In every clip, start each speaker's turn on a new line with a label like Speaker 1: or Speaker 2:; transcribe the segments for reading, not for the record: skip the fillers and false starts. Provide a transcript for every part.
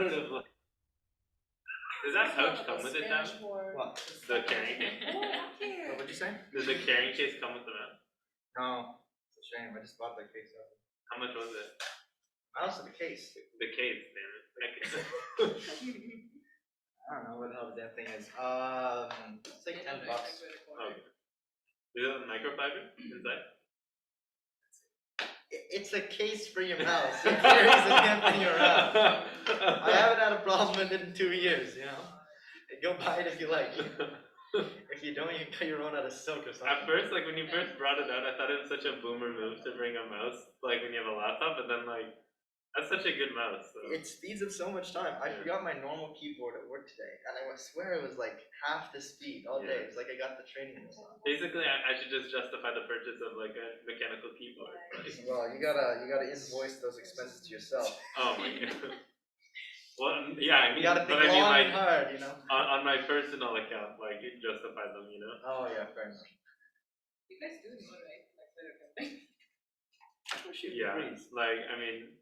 Speaker 1: sort of like. Does that pouch come with it then?
Speaker 2: What?
Speaker 1: The carrying case?
Speaker 2: What'd you say?
Speaker 1: Does the carrying case come with the mouse?
Speaker 2: No, it's a shame. I just bought that case out.
Speaker 1: How much was it?
Speaker 2: Mouse of the case.
Speaker 1: The case, damn it.
Speaker 2: I don't know what the hell the damn thing is. It's like $10.
Speaker 1: Oh. Is it microfiber inside?
Speaker 2: It's a case for your mouse. It carries the damn thing around. I haven't had a problem with it in 2 years, you know? Go buy it if you like. If you don't, you can cut your own out of silk or something.
Speaker 1: At first, like when you first brought it out, I thought it was such a boomer move to bring a mouse, like when you have a laptop, but then like, that's such a good mouse. So.
Speaker 2: It speeds up so much time. I forgot my normal keyboard at work today, and I swear it was like half the speed all day. It was like I got the training in this on.
Speaker 1: Basically, I should just justify the purchase of like a mechanical keyboard. Like.
Speaker 2: Well, you gotta invoice those expenses to yourself.
Speaker 1: Oh my god. Well, yeah, I mean,
Speaker 2: you gotta think long and hard, you know.
Speaker 1: On my personal account, like you justify them, you know.
Speaker 2: Oh yeah, fair enough.
Speaker 3: You guys do know, right? Like better company.
Speaker 1: Yeah, like I mean,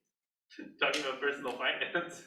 Speaker 1: talking about personal finance.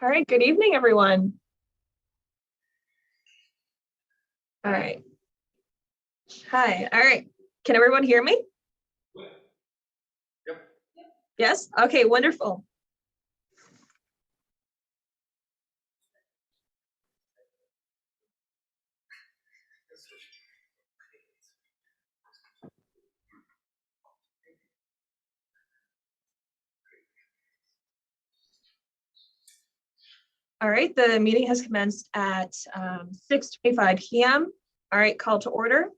Speaker 4: All right, good evening, everyone. All right. Hi, all right. Can everyone hear me?
Speaker 2: Yep.
Speaker 4: Yes? Okay, wonderful. All right, the meeting has commenced at 6:25 p.m. All right, call to order.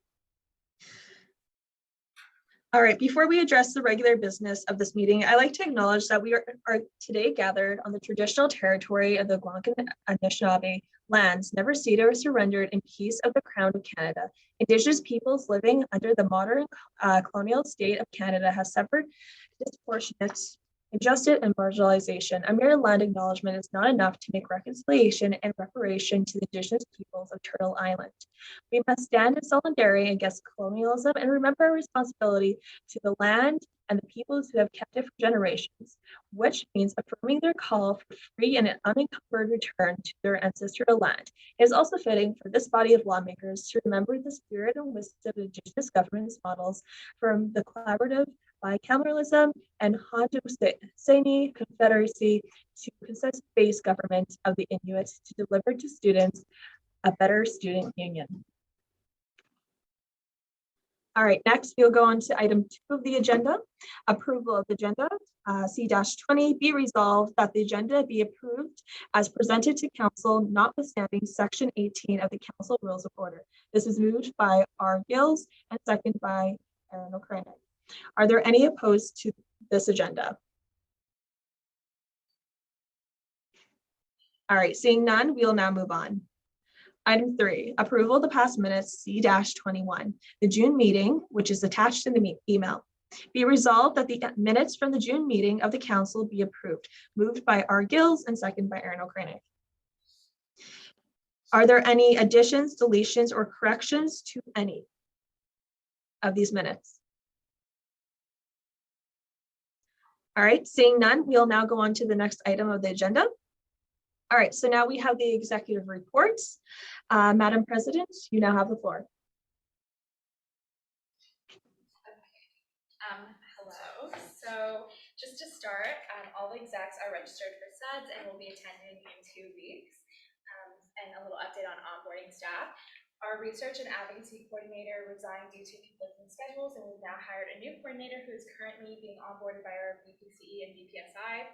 Speaker 4: All right, before we address the regular business of this meeting, I'd like to acknowledge that we are today gathered on the traditional territory of the Algonquin Anishinaabe lands, never ceded or surrendered in peace of the Crown of Canada. Indigenous peoples living under the modern colonial state of Canada have suffered disproportionate injustice and marginalization. A mere land acknowledgement is not enough to make reconciliation and reparation to the Indigenous peoples of Turtle Island. We must stand in solidarity against colonialism and remember our responsibility to the land and the peoples who have kept it for generations, which means affirming their call for free and an unencumbered return to their ancestral land. It is also fitting for this body of lawmakers to remember the spirit and wisdom of Indigenous governance models from the collaborative bicameralism and Haudenosaunee Confederacy to consensus-based government of the Inuit to deliver to students a better student union. All right, next we'll go on to item 2 of the agenda, approval of the agenda. C-20 be resolved that the agenda be approved as presented to council, notwithstanding section 18 of the council rules of order. This is moved by R. Gills and seconded by Aaron O'Kranick. Are there any opposed to this agenda? All right, seeing none, we will now move on. Item 3, approval of the past minutes C-21, the June meeting, which is attached in the email. Be resolved that the minutes from the June meeting of the council be approved. Moved by R. Gills and seconded by Aaron O'Kranick. Are there any additions, deletions, or corrections to any of these minutes? All right, seeing none, we'll now go on to the next item of the agenda. All right, so now we have the executive reports. Madam President, you now have the floor.
Speaker 5: Hello. So just to start, all the execs are registered for SEDS and will be attending in 2 weeks. And a little update on onboarding staff. Our research and advocacy coordinator resigned due to conflicting schedules, and we've now hired a new coordinator who is currently being onboarded by our BPCE and BPSI.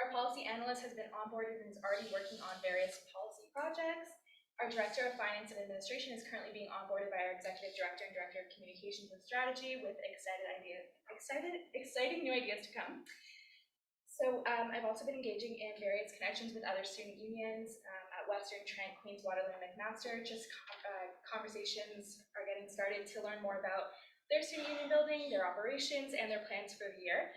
Speaker 5: Our policy analyst has been onboarded and is already working on various policy projects. Our director of finance and administration is currently being onboarded by our executive director and director of communications and strategy with exciting new ideas to come. So I've also been engaging in various connections with other student unions at Western, Trent, Queens, Waterloo, and McMaster. Just conversations are getting started to learn more about their student union building, their operations, and their plans for the year.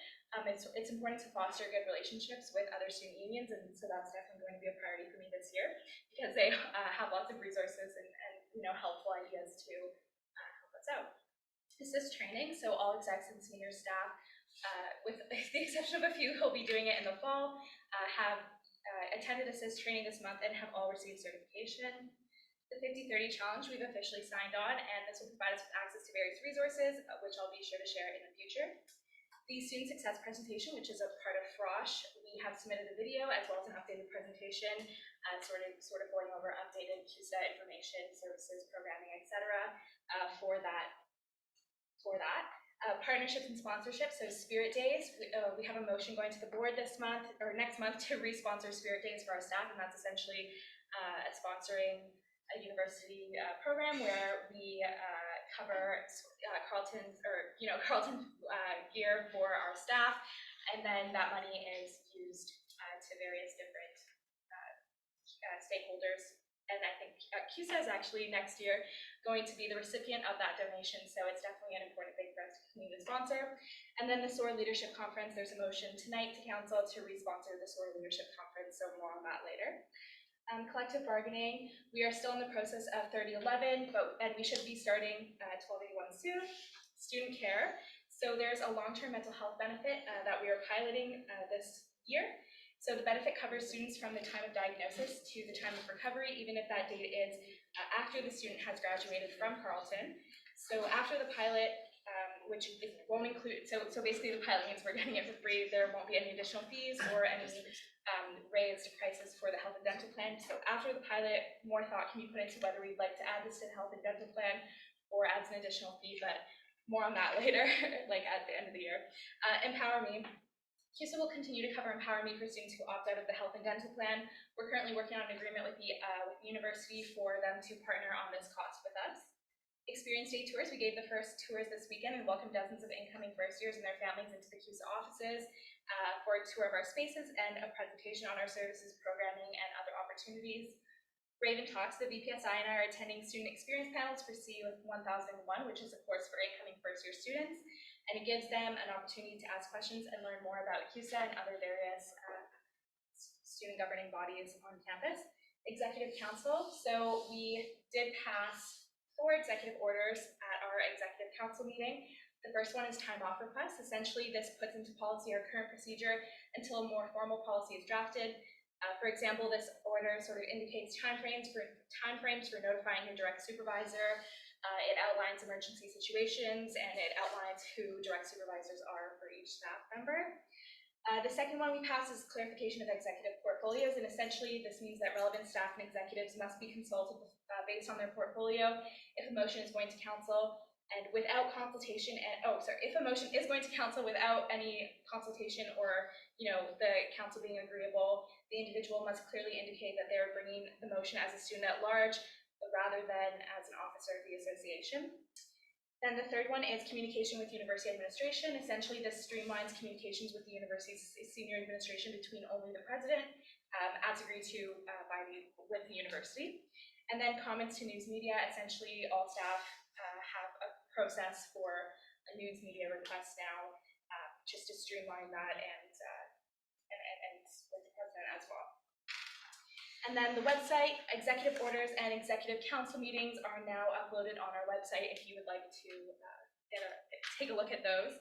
Speaker 5: It's important to foster good relationships with other student unions, and so that's definitely going to be a priority for me this year because they have lots of resources and helpful ideas to help us out. Assist training, so all execs and senior staff, with the exception of a few who'll be doing it in the fall, have attended assist training this month and have all received certification. The 50-30 challenge we've officially signed on, and this will provide us with access to various resources, which I'll be sure to share in the future. The student success presentation, which is a part of FROSH, we have submitted a video as well as an updated presentation, sort of going over updated CUSA information, services, programming, etc. For that. Partnerships and sponsorships, so Spirit Days, we have a motion going to the board this month, or next month, to re-sponsor Spirit Days for our staff, and that's essentially sponsoring a university program where we cover Carlton gear for our staff, and then that money is used to various different stakeholders. And I think CUSA is actually next year going to be the recipient of that donation, so it's definitely an important thing for us to continue to sponsor. And then the Soar Leadership Conference, there's a motion tonight to council to re-sponsor the Soar Leadership Conference, so more on that later. Collective bargaining, we are still in the process of 3011, and we should be starting 1281 soon. Student care, so there's a long-term mental health benefit that we are piloting this year. So the benefit covers students from the time of diagnosis to the time of recovery, even if that date is after the student has graduated from Carleton. So after the pilot, which it won't include, so basically the pilot means we're getting it for free. There won't be any additional fees or any raised prices for the health and dental plan. So after the pilot, more thought can be put into whether we'd like to add this to the health and dental plan or as an additional fee, but more on that later, like at the end of the year. Empower Me. CUSA will continue to cover Empower Me for students who opt out of the health and dental plan. We're currently working on an agreement with the university for them to partner on this cost with us. Experience Day tours, we gave the first tours this weekend and welcomed dozens of incoming first years and their families into the CUSA offices for a tour of our spaces and a presentation on our services, programming, and other opportunities. Raven Talks, the BPSI and I are attending student experience panels for CU 1001, which is a course for incoming first year students. And it gives them an opportunity to ask questions and learn more about CUSA and other various student governing bodies on campus. Executive Council, so we did pass 4 executive orders at our executive council meeting. The first one is time off requests. Essentially, this puts into policy our current procedure until a more formal policy is drafted. For example, this order sort of indicates timeframes for notifying your direct supervisor. It outlines emergency situations, and it outlines who direct supervisors are for each staff member. The second one we passed is clarification of executive portfolios, and essentially this means that relevant staff and executives must be consulted based on their portfolio if a motion is going to council and without consultation. If a motion is going to council without any consultation or the council being agreeable, the individual must clearly indicate that they are bringing the motion as a student at large rather than as an officer of the association. Then the third one is communication with university administration. Essentially, this streamlines communications with the university's senior administration between only the president, as agreed to with the university. And then comments to news media. Essentially, all staff have a process for a news media request now, just to streamline that and with the president as well. And then the website, executive orders and executive council meetings are now uploaded on our website if you would like to take a look at those.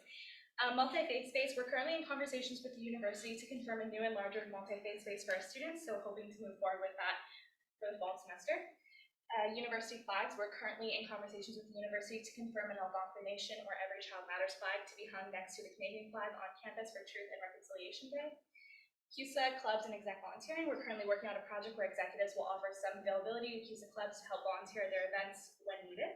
Speaker 5: Multi-faith space, we're currently in conversations with the university to confirm a new and larger multi-faith space for our students, so hoping to move forward with that for the fall semester. University flags, we're currently in conversations with the university to confirm an Algonquin Nation or Every Child Matters flag to be hung next to the Canadian flag on campus for Truth and Reconciliation Day. CUSA clubs and exec volunteering. We're currently working on a project where executives will offer some availability to CUSA clubs to help volunteer at their events when needed.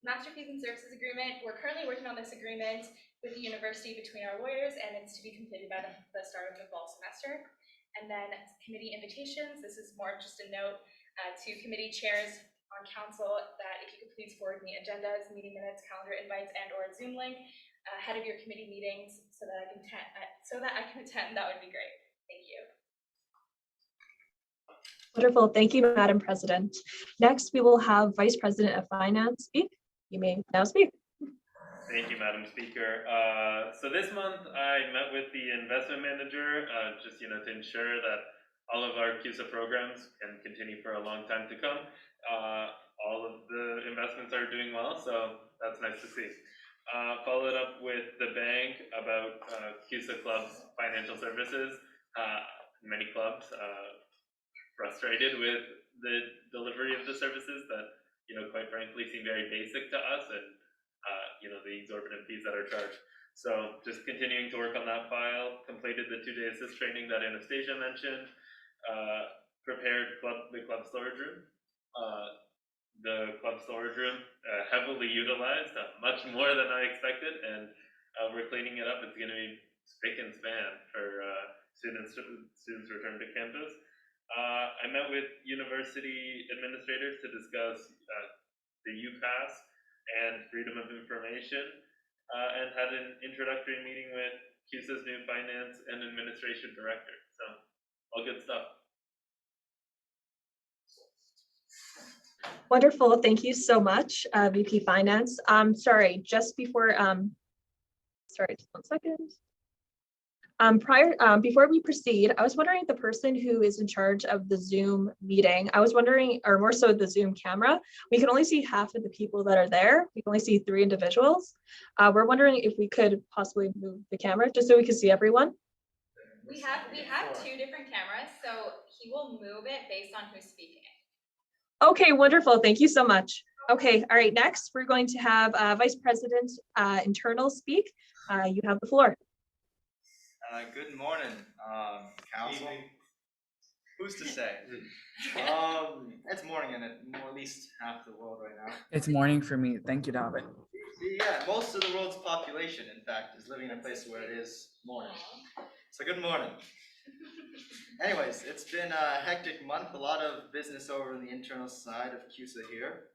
Speaker 5: Master Fees and Services Agreement. We're currently working on this agreement with the university between our lawyers, and it's to be completed by the start of the fall semester. And then committee invitations. This is more just a note to committee chairs on council that if you could please forward me agendas, meeting minutes, calendar invites, and or a Zoom link ahead of your committee meetings so that I can attend. That would be great. Thank you.
Speaker 4: Wonderful. Thank you, Madam President. Next, we will have Vice President of Finance speak. You may now speak.
Speaker 1: Thank you, Madam Speaker. So this month I met with the investment manager, just to ensure that all of our CUSA programs can continue for a long time to come. All of the investments are doing well, so that's nice to see. Followed up with the bank about CUSA clubs financial services. Many clubs frustrated with the delivery of the services that quite frankly seem very basic to us, and the exorbitant fees that are charged. So just continuing to work on that file. Completed the 2-day assist training that Anastasia mentioned. Prepared the club storage room. The club storage room heavily utilized, much more than I expected, and we're cleaning it up. It's going to be spick and span for students return to campus. I met with university administrators to discuss the UPass and freedom of information, and had an introductory meeting with CUSA's new finance and administration director. So all good stuff.
Speaker 4: Wonderful. Thank you so much, VP Finance. Sorry, just before, sorry, just 1 second. Before we proceed, I was wondering if the person who is in charge of the Zoom meeting, I was wondering, or more so the Zoom camera, we can only see half of the people that are there. We can only see 3 individuals. We're wondering if we could possibly move the camera just so we can see everyone.
Speaker 5: We have 2 different cameras, so he will move it based on who's speaking.
Speaker 4: Okay, wonderful. Thank you so much. Okay, all right, next we're going to have Vice President Internal speak. You have the floor.
Speaker 2: Good morning, council. Who's to say? It's morning in at least half the world right now.
Speaker 6: It's morning for me. Thank you, David.
Speaker 2: Yeah, most of the world's population, in fact, is living in a place where it is morning. So good morning. Anyways, it's been a hectic month. A lot of business over on the internal side of CUSA here.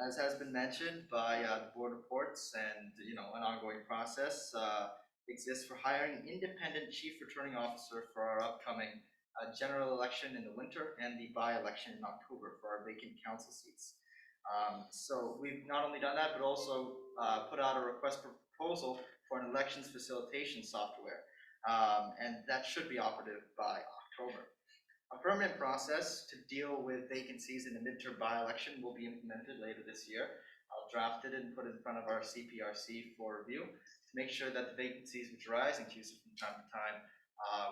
Speaker 2: As has been mentioned by the board reports, and an ongoing process exists for hiring an independent chief returning officer for our upcoming general election in the winter and the by-election in October for our vacant council seats. So we've not only done that, but also put out a request for proposal for an elections facilitation software, and that should be operative by October. A permanent process to deal with vacancies in the midterm by-election will be implemented later this year. I'll draft it and put it in front of our CPRC for review to make sure that the vacancies which arise in CUSA from time to time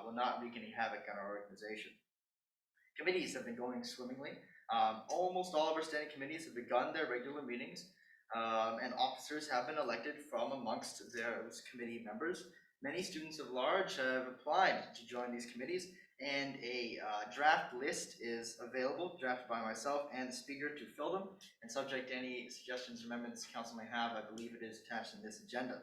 Speaker 2: will not wreak any havoc on our organization. Committees have been going swimmingly. Almost all of our standing committees have begun their regular meetings, and officers have been elected from amongst those committee members. Many students at large have applied to join these committees, and a draft list is available, drafted by myself and the speaker to fill them, and subject to any suggestions or amendments the council may have, I believe it is attached in this agenda.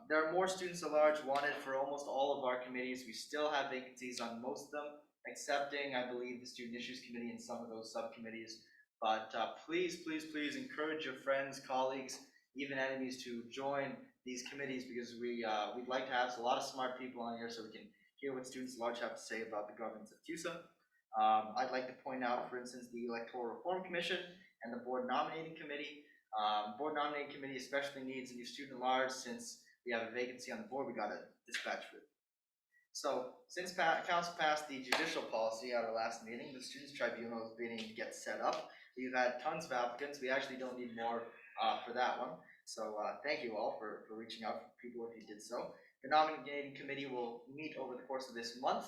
Speaker 2: There are more students at large wanted for almost all of our committees. We still have vacancies on most of them, excepting, I believe, the Student Issues Committee and some of those subcommittees. But please, please, please encourage your friends, colleagues, even enemies to join these committees, because we'd like to have a lot of smart people on here so we can hear what students at large have to say about the governance of CUSA. I'd like to point out, for instance, the Electoral Reform Commission and the Board Nominating Committee. Board Nominating Committee especially needs a new student at large, since we have a vacancy on the board we got to dispatch with. So since council passed the judicial policy at our last meeting, the Students' Tribunal is beginning to get set up. We've had tons of applicants. We actually don't need more for that one. So thank you all for reaching out for people if you did so. The nominating committee will meet over the course of this month,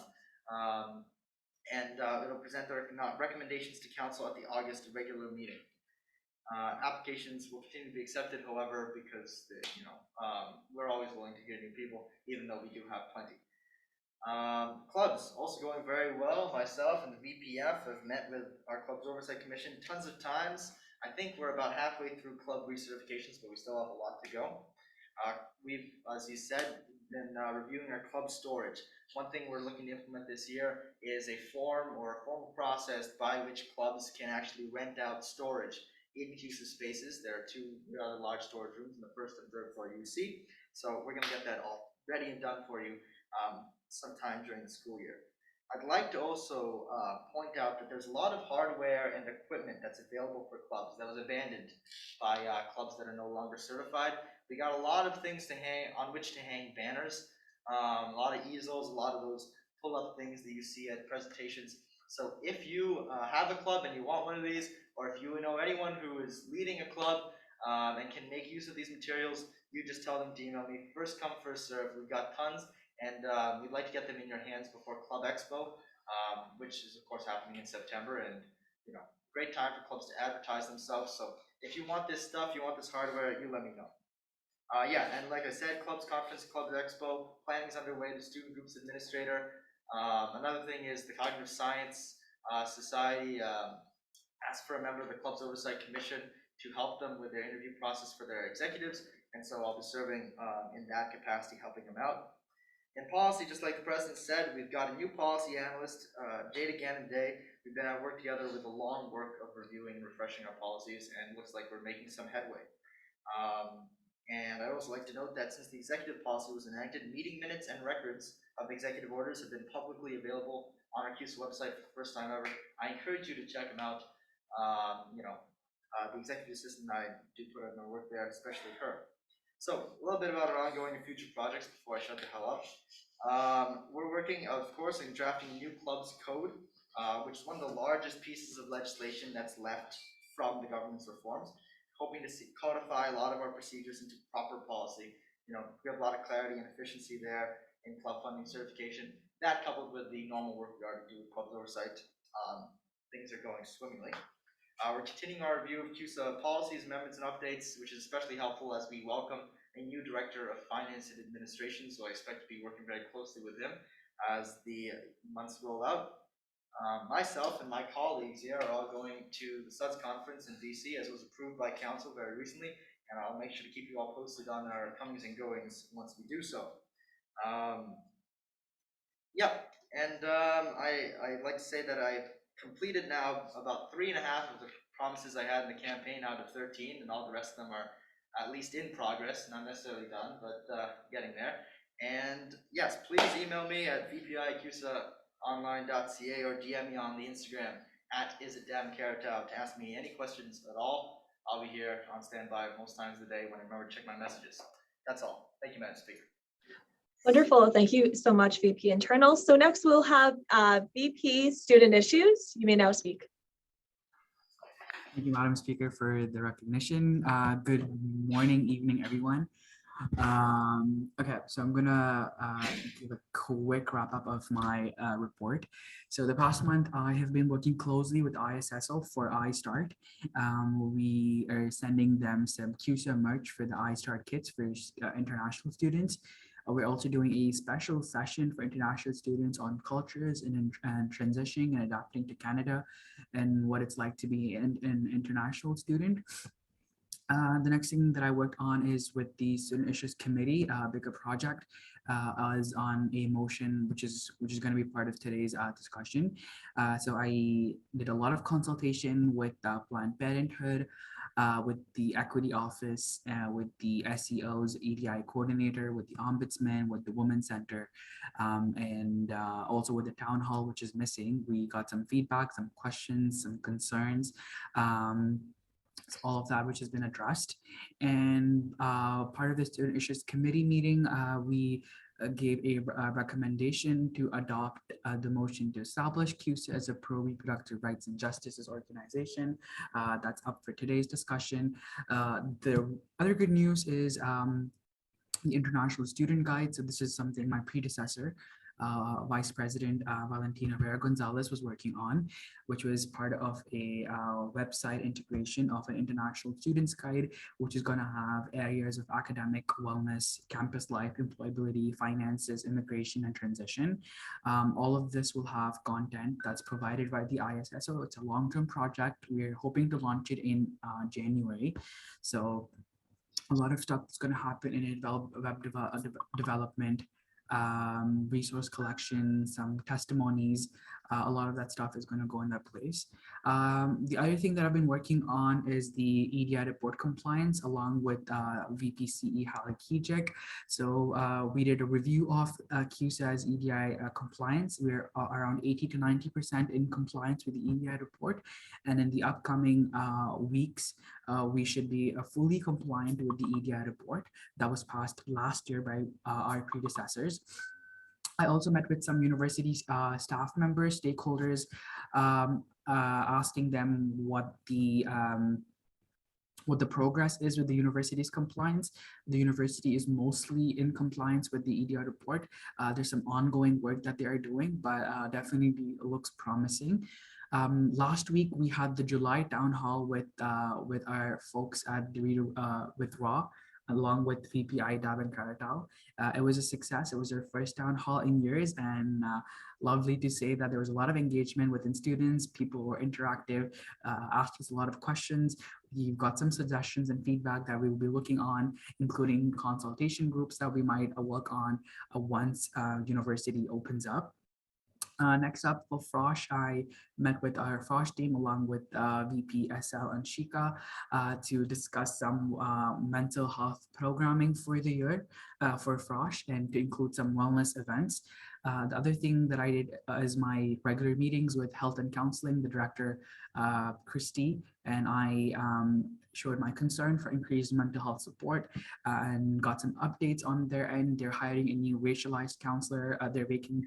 Speaker 2: and it'll present their recommendations to council at the August regular meeting. Applications will continue to be accepted, however, because we're always willing to hear new people, even though we do have plenty. Clubs also going very well. Myself and the VPF have met with our Clubs Oversight Commission tons of times. I think we're about halfway through club recertifications, but we still have a lot to go. We've, as you said, been reviewing our club storage. One thing we're looking to implement this year is a form or a formal process by which clubs can actually rent out storage in CUSA spaces. There are two rather large storage rooms in the first and third floor UC. So we're going to get that all ready and done for you sometime during the school year. I'd like to also point out that there's a lot of hardware and equipment that's available for clubs that was abandoned by clubs that are no longer certified. We got a lot of things to hang on which to hang banners, a lot of easels, a lot of those pull-up things that you see at presentations. So if you have a club and you want one of these, or if you know anyone who is leading a club and can make use of these materials, you just tell them to email me. First come, first serve. We've got tons. And we'd like to get them in your hands before Club Expo, which is of course happening in September, and great time for clubs to advertise themselves. So if you want this stuff, you want this hardware, you let me know. Yeah, and like I said, Clubs Conference, Clubs Expo, planning is underway. The student groups administrator. Another thing is the Cognitive Science Society asked for a member of the Clubs Oversight Commission to help them with their interview process for their executives, and so I'll be serving in that capacity, helping them out. In policy, just like the president said, we've got a new policy analyst, Jade again and Day. We've been at work together with a long work of reviewing and refreshing our policies, and looks like we're making some headway. And I'd also like to note that since the executive policy was enacted, meeting minutes and records of executive orders have been publicly available on our CUSA website for the first time ever. I encourage you to check them out. The executive assistant and I do put in our work there, especially her. So a little bit about our ongoing and future projects before I shut the hell up. We're working, of course, in drafting a new clubs code, which is one of the largest pieces of legislation that's left from the government's reforms. Hoping to codify a lot of our procedures into proper policy. We have a lot of clarity and efficiency there in club funding certification. That coupled with the normal work we already do with clubs oversight, things are going swimmingly. We're continuing our review of CUSA policies, amendments, and updates, which is especially helpful as we welcome a new director of finance and administration. So I expect to be working very closely with him as the months roll out. Myself and my colleagues here are all going to the SUDS conference in DC, as was approved by council very recently, and I'll make sure to keep you all posted on our comings and goings once we do so. I'd like to say that I've completed now about 3.5 of the promises I had in the campaign out of 13, and all the rest of them are at least in progress, not necessarily done, but getting there. And yes, please email me at vpi@cusaonline.ca or DM me on the Instagram @isitdamcaratow to ask me any questions at all. I'll be here on standby most times of the day when I remember to check my messages. That's all. Thank you, Madam Speaker.
Speaker 4: Wonderful. Thank you so much, VP Internal. So next we'll have VP Student Issues. You may now speak.
Speaker 6: Thank you, Madam Speaker, for the recognition. Good morning, evening, everyone. Okay, so I'm gonna give a quick wrap up of my report. So the past month, I have been working closely with ISSO for iStart. We are sending them some CUSA merch for the iStart kits for international students. We're also doing a special session for international students on cultures and transitioning and adapting to Canada and what it's like to be an international student. The next thing that I worked on is with the Student Issues Committee, bigger project, is on a motion which is going to be part of today's discussion. So I did a lot of consultation with Planned Parenthood, with the Equity Office, with the SEO's EDI coordinator, with the Ombudsman, with the Women's Center, and also with the Town Hall, which is missing. We got some feedback, some questions, some concerns. All of that which has been addressed, and part of the Student Issues Committee meeting, we gave a recommendation to adopt the motion to establish CUSA as a pro-reproductive rights and justices organization. That's up for today's discussion. The other good news is the International Student Guide. So this is something my predecessor Vice President Valentina Vera Gonzalez was working on, which was part of a website integration of an international students guide, which is going to have areas of academic wellness, campus life, employability, finances, immigration, and transition. All of this will have content that's provided by the ISSO. It's a long-term project. We're hoping to launch it in January. So a lot of stuff that's going to happen in development, resource collection, some testimonies. A lot of that stuff is going to go in that place. The other thing that I've been working on is the EDI report compliance along with VPCE Halakijik. So we did a review of CUSA's EDI compliance. We're around 80 to 90% in compliance with the EDI report. And in the upcoming weeks, we should be fully compliant with the EDI report that was passed last year by our predecessors. I also met with some university staff members, stakeholders, asking them what the progress is with the university's compliance. The university is mostly in compliance with the EDI report. There's some ongoing work that they are doing, but definitely looks promising. Last week we had the July town hall with our folks at with RAW, along with VPI Davin Karatao. It was a success. It was our first town hall in years, and lovely to say that there was a lot of engagement within students. People were interactive, asked us a lot of questions. We've got some suggestions and feedback that we will be looking on, including consultation groups that we might work on once university opens up. Next up for Frosh, I met with our Frosh team along with VP SL and Shika to discuss some mental health programming for the year for Frosh and to include some wellness events. The other thing that I did is my regular meetings with health and counseling, the director, Christy, and I showed my concern for increased mental health support and got some updates on their end. They're hiring a new racialized counselor, they're vacant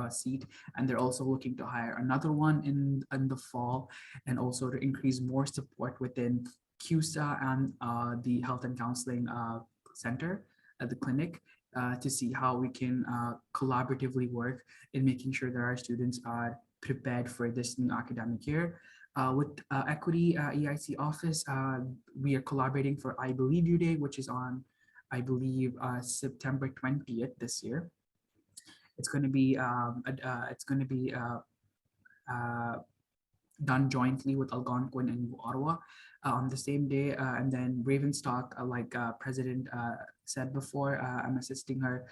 Speaker 6: seat, and they're also looking to hire another one in the fall, and also to increase more support within CUSA and the health and counseling center at the clinic to see how we can collaboratively work in making sure that our students are prepared for this new academic year. With Equity EIC office, we are collaborating for I Believe You Day, which is on, I believe, September 20th this year. It's going to be done jointly with Algonquin and New Ottawa on the same day, and then Ravenstock, like President said before, I'm assisting her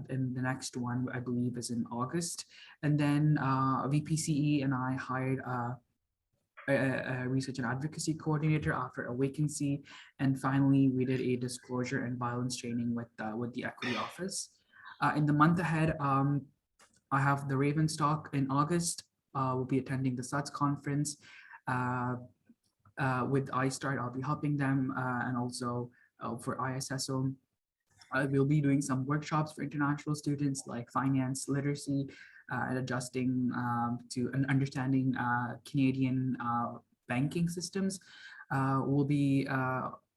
Speaker 6: in the next one, I believe, is in August, and then VPCE and I hired a research and advocacy coordinator after a vacancy, and finally we did a disclosure and violence training with the Equity office. In the month ahead, I have the Ravenstock in August. We'll be attending the SUTS conference. With iStart, I'll be helping them, and also for ISSO. We'll be doing some workshops for international students like finance, literacy, and adjusting to and understanding Canadian banking systems. We'll be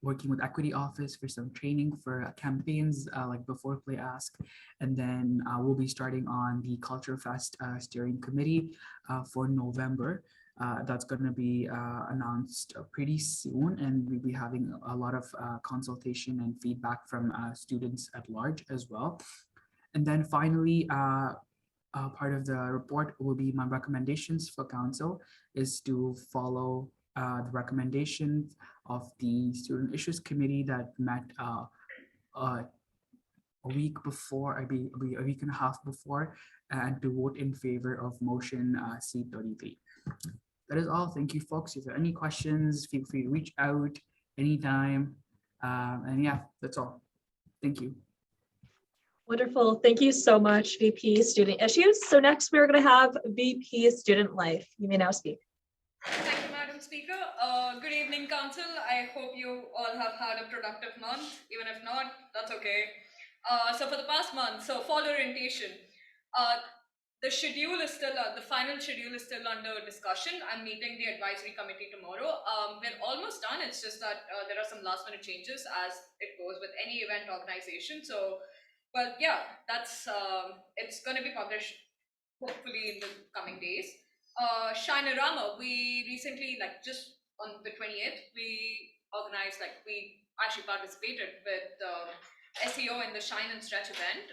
Speaker 6: working with Equity Office for some training for campaigns like Before Play Ask. And then we'll be starting on the Culture Fest Steering Committee for November. That's going to be announced pretty soon, and we'll be having a lot of consultation and feedback from students at large as well. And then finally, part of the report will be my recommendations for council is to follow the recommendations of the Student Issues Committee that met a week before, a week and a half before, and to vote in favor of motion C33. That is all. Thank you, folks. If there are any questions, feel free to reach out anytime. And yeah, that's all. Thank you.
Speaker 4: Wonderful. Thank you so much, VP Student Issues. So next we're going to have VP Student Life. You may now speak.
Speaker 3: Thank you, Madam Speaker. Good evening, Council. I hope you all have had a productive month. Even if not, that's okay. So for the past month, fall orientation. The schedule is still, the final schedule is still under discussion. I'm meeting the advisory committee tomorrow. We're almost done. It's just that there are some last minute changes as it goes with any event organization. So But yeah, that's it's going to be published hopefully in the coming days. Shinorama, we recently, like just on the 28th, we organized, like we actually participated with SEO in the Shine and Stretch event.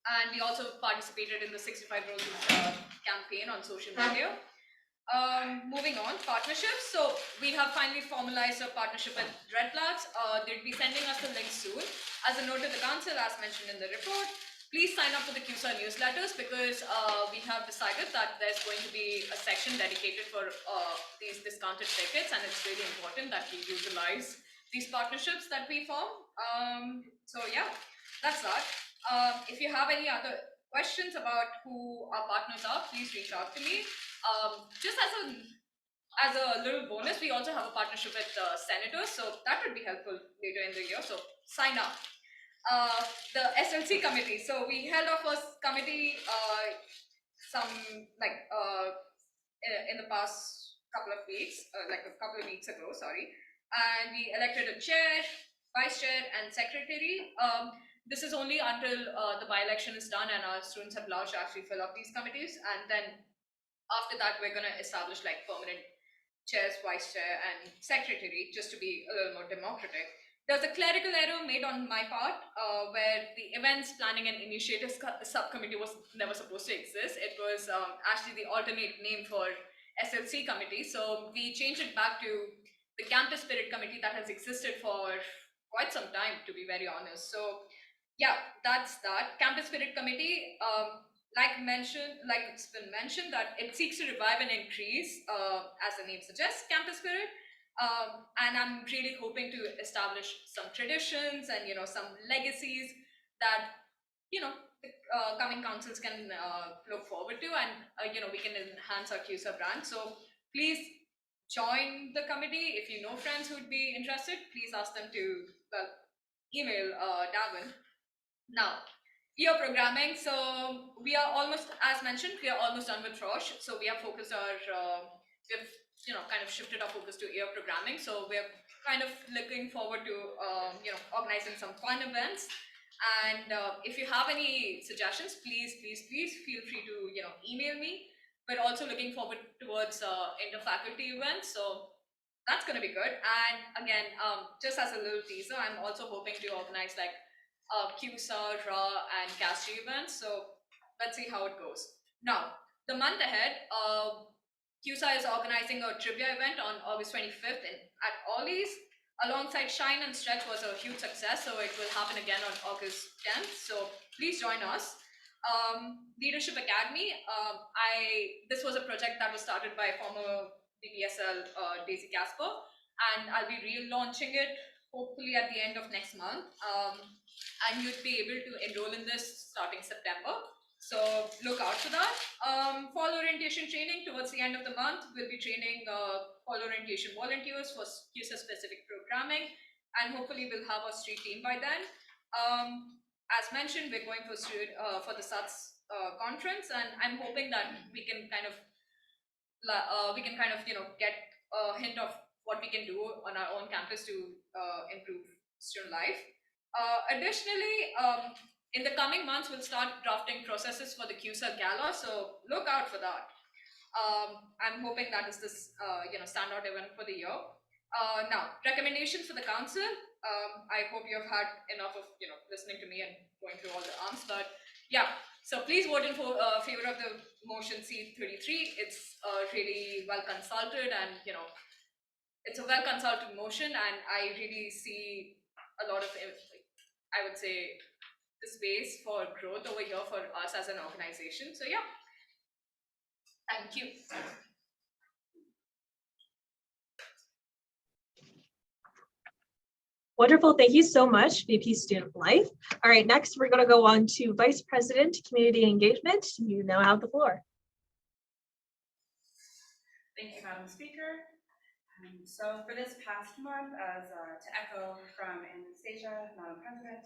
Speaker 3: And we also participated in the 65 Roses campaign on social media. Moving on, partnerships. So we have finally formalized a partnership with Red Blacks. They'll be sending us the link soon. As a note to the council, as mentioned in the report, please sign up for the CUSA newsletters because we have decided that there's going to be a section dedicated for these discounted tickets, and it's really important that we utilize these partnerships that we form. So yeah, that's that. If you have any other questions about who our partners are, please reach out to me. Just as a little bonus, we also have a partnership with senators, so that would be helpful later in the year. So sign up. The SLC committee. So we held our first committee in the past couple of weeks, like a couple of weeks ago, sorry. And we elected a chair, vice chair, and secretary. This is only until the by-election is done and our students have allowed to actually fill up these committees. And then after that, we're going to establish like permanent chairs, vice chair, and secretary, just to be a little more democratic. There's a clerical error made on my part where the events planning and initiatives subcommittee was never supposed to exist. It was actually the alternate name for SLC committee. So we changed it back to the campus spirit committee that has existed for quite some time, to be very honest. So yeah, that's that. Campus spirit committee, like it's been mentioned, that it seeks to revive and increase, as the name suggests, campus spirit. And I'm really hoping to establish some traditions and some legacies that the coming councils can look forward to, and we can enhance our CUSA brand. So please join the committee. If you know friends who would be interested, please ask them to email Davin. Now, year programming. So we are almost, as mentioned, we are almost done with Roche. So we have focused our, we've kind of shifted our focus to year programming. So we're kind of looking forward to, organizing some fun events. And if you have any suggestions, please feel free to, email me. But also looking forward towards inter-faculty events. So that's going to be good. And again, just as a little teaser, I'm also hoping to organize like CUSA, RA, and CAST events. So let's see how it goes. Now, the month ahead, CUSA is organizing a trivia event on August 25th at Ollie's. Alongside Shine and Stretch was a huge success, so it will happen again on August 10th. So please join us. Leadership Academy. This was a project that was started by former BPSL Daisy Casper, and I'll be relaunching it hopefully at the end of next month. And you'd be able to enroll in this starting September. So look out for that. Fall orientation training towards the end of the month. We'll be training fall orientation volunteers for CUSA specific programming, and hopefully we'll have a street team by then. As mentioned, we're going for the SUTS conference, and I'm hoping that we can kind of get a hint of what we can do on our own campus to improve student life. Additionally, in the coming months, we'll start drafting processes for the CUSA Gala, so look out for that. I'm hoping that is this standout event for the year. Now, recommendations for the council. I hope you've had enough of listening to me and going through all the arms, but yeah. So please vote in favor of the motion C33. It's really well consulted, and it's a well consulted motion, and I really see a lot of, I would say, the space for growth over here for us as an organization. So yeah, thank you.
Speaker 4: Wonderful. Thank you so much, VP Student Life. All right, next we're going to go on to Vice President, Community Engagement. You now have the floor.
Speaker 7: Thank you, Madam Speaker. So for this past month, to echo from Anastasia, Madam President,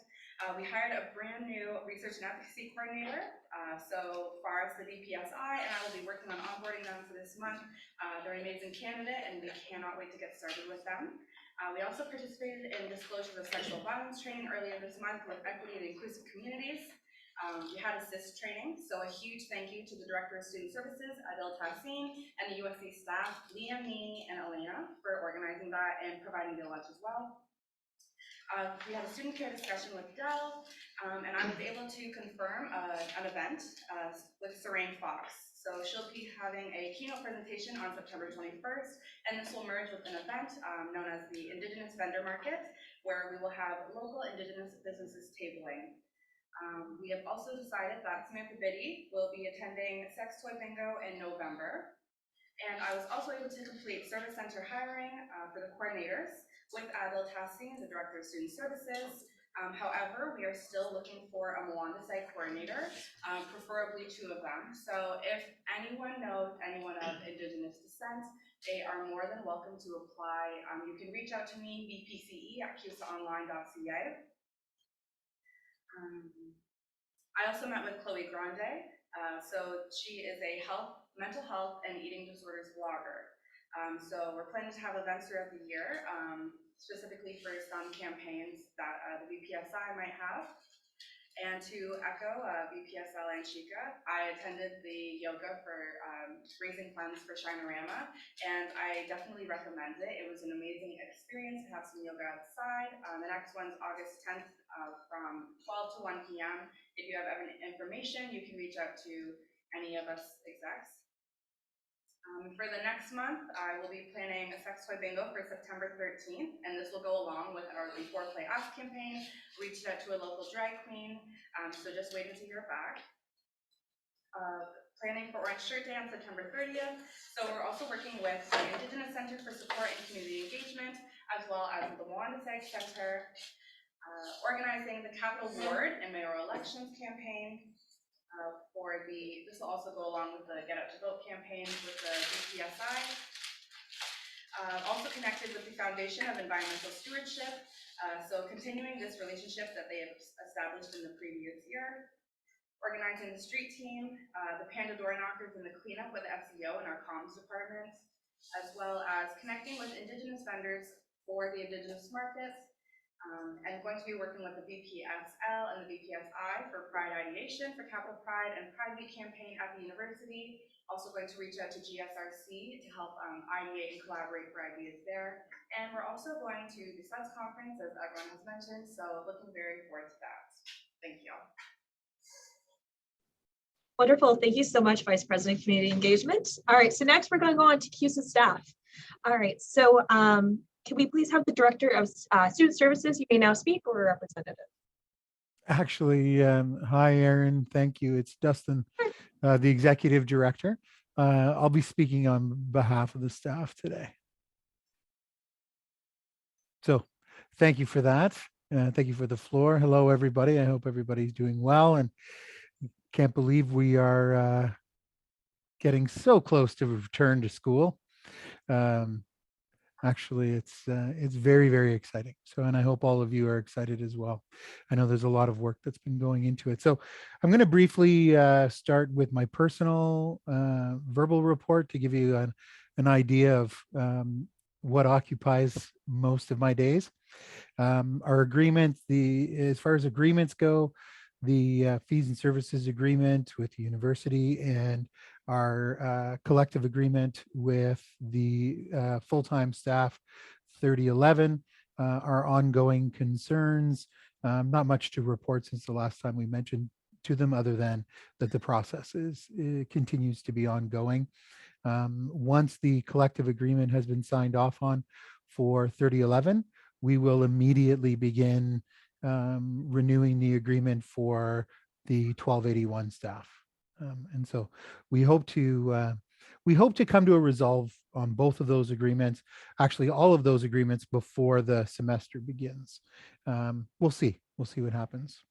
Speaker 7: we hired a brand new research and advocacy coordinator. So far as the DPSI, and I will be working on onboarding them for this month. They're an amazing candidate, and we cannot wait to get started with them. We also participated in disclosures of sexual violence training earlier this month with equity and inclusive communities. We had assist training, so a huge thank you to the Director of Student Services, Adil Tassin, and the USC staff, Liam, Nini, and Elena, for organizing that and providing the lunch as well. We had a student care discussion with Dell, and I was able to confirm an event with Serene Fox. So she'll be having a keynote presentation on September 21st, and this will merge with an event known as the Indigenous Vendor Market, where we will have local Indigenous businesses tabling. We have also decided that Samantha Biddy will be attending Sex Toy Bingo in November. And I was also able to complete service center hiring for the coordinators with Adil Tassin, the Director of Student Services. However, we are still looking for a Mwanda site coordinator, preferably 2 of them. So if anyone knows anyone of Indigenous descent, they are more than welcome to apply. You can reach out to me, bpce@cusaonline.ca. I also met with Chloe Grande. So she is a mental health and eating disorders blogger. So we're planning to have events throughout the year, specifically for some campaigns that the BPSI might have. And to echo BPSL and Chica, I attended the yoga for raising funds for Shinorama, and I definitely recommend it. It was an amazing experience to have some yoga outside. The next one's August 10th from 12 to 1 p.m. If you have any information, you can reach out to any of us execs. For the next month, I will be planning a sex toy bingo for September 13th, and this will go along with our Before Play Ask campaign. Reached out to a local drag queen, so just waiting to hear back. Planning for Orange Shirt Day on September 30th. So we're also working with the Indigenous Center for Support and Community Engagement, as well as the Mwanda Center, organizing the Capital Ward and mayoral elections campaign. This will also go along with the Get Out to Vote campaign with the BPSI. Also connected with the Foundation of Environmental Stewardship. So continuing this relationship that they have established in the previous year. Organizing the street team, the Panda Door Knockers and the cleanup with the SEO and our comms department, as well as connecting with Indigenous vendors for the Indigenous markets. And going to be working with the BPSL and the BPSI for Pride Ideation for Capital Pride and Pride Week campaign at the university. Also going to reach out to GSRC to help ideate and collaborate for ideas there. And we're also going to the SUDS conference, as everyone has mentioned, so looking very forward to that. Thank you.
Speaker 4: Wonderful. Thank you so much, Vice President, Community Engagement. All right, so next we're going to go on to CUSA staff. All right, so can we please have the Director of Student Services, you may now speak, or a representative?
Speaker 8: Actually, hi, Erin. Thank you. It's Dustin, the Executive Director. I'll be speaking on behalf of the staff today. So thank you for that. Thank you for the floor. Hello, everybody. I hope everybody's doing well, and can't believe we are getting so close to return to school. Actually, it's very, very exciting. So, and I hope all of you are excited as well. I know there's a lot of work that's been going into it. So I'm going to briefly start with my personal verbal report to give you an idea of what occupies most of my days. Our agreement, as far as agreements go, the fees and services agreement with the university and our collective agreement with the full-time staff 3011, our ongoing concerns, not much to report since the last time we mentioned to them, other than that the process continues to be ongoing. Once the collective agreement has been signed off on for 3011, we will immediately begin renewing the agreement for the 1281 staff. And so we hope to come to a resolve on both of those agreements, actually all of those agreements, before the semester begins. We'll see what happens.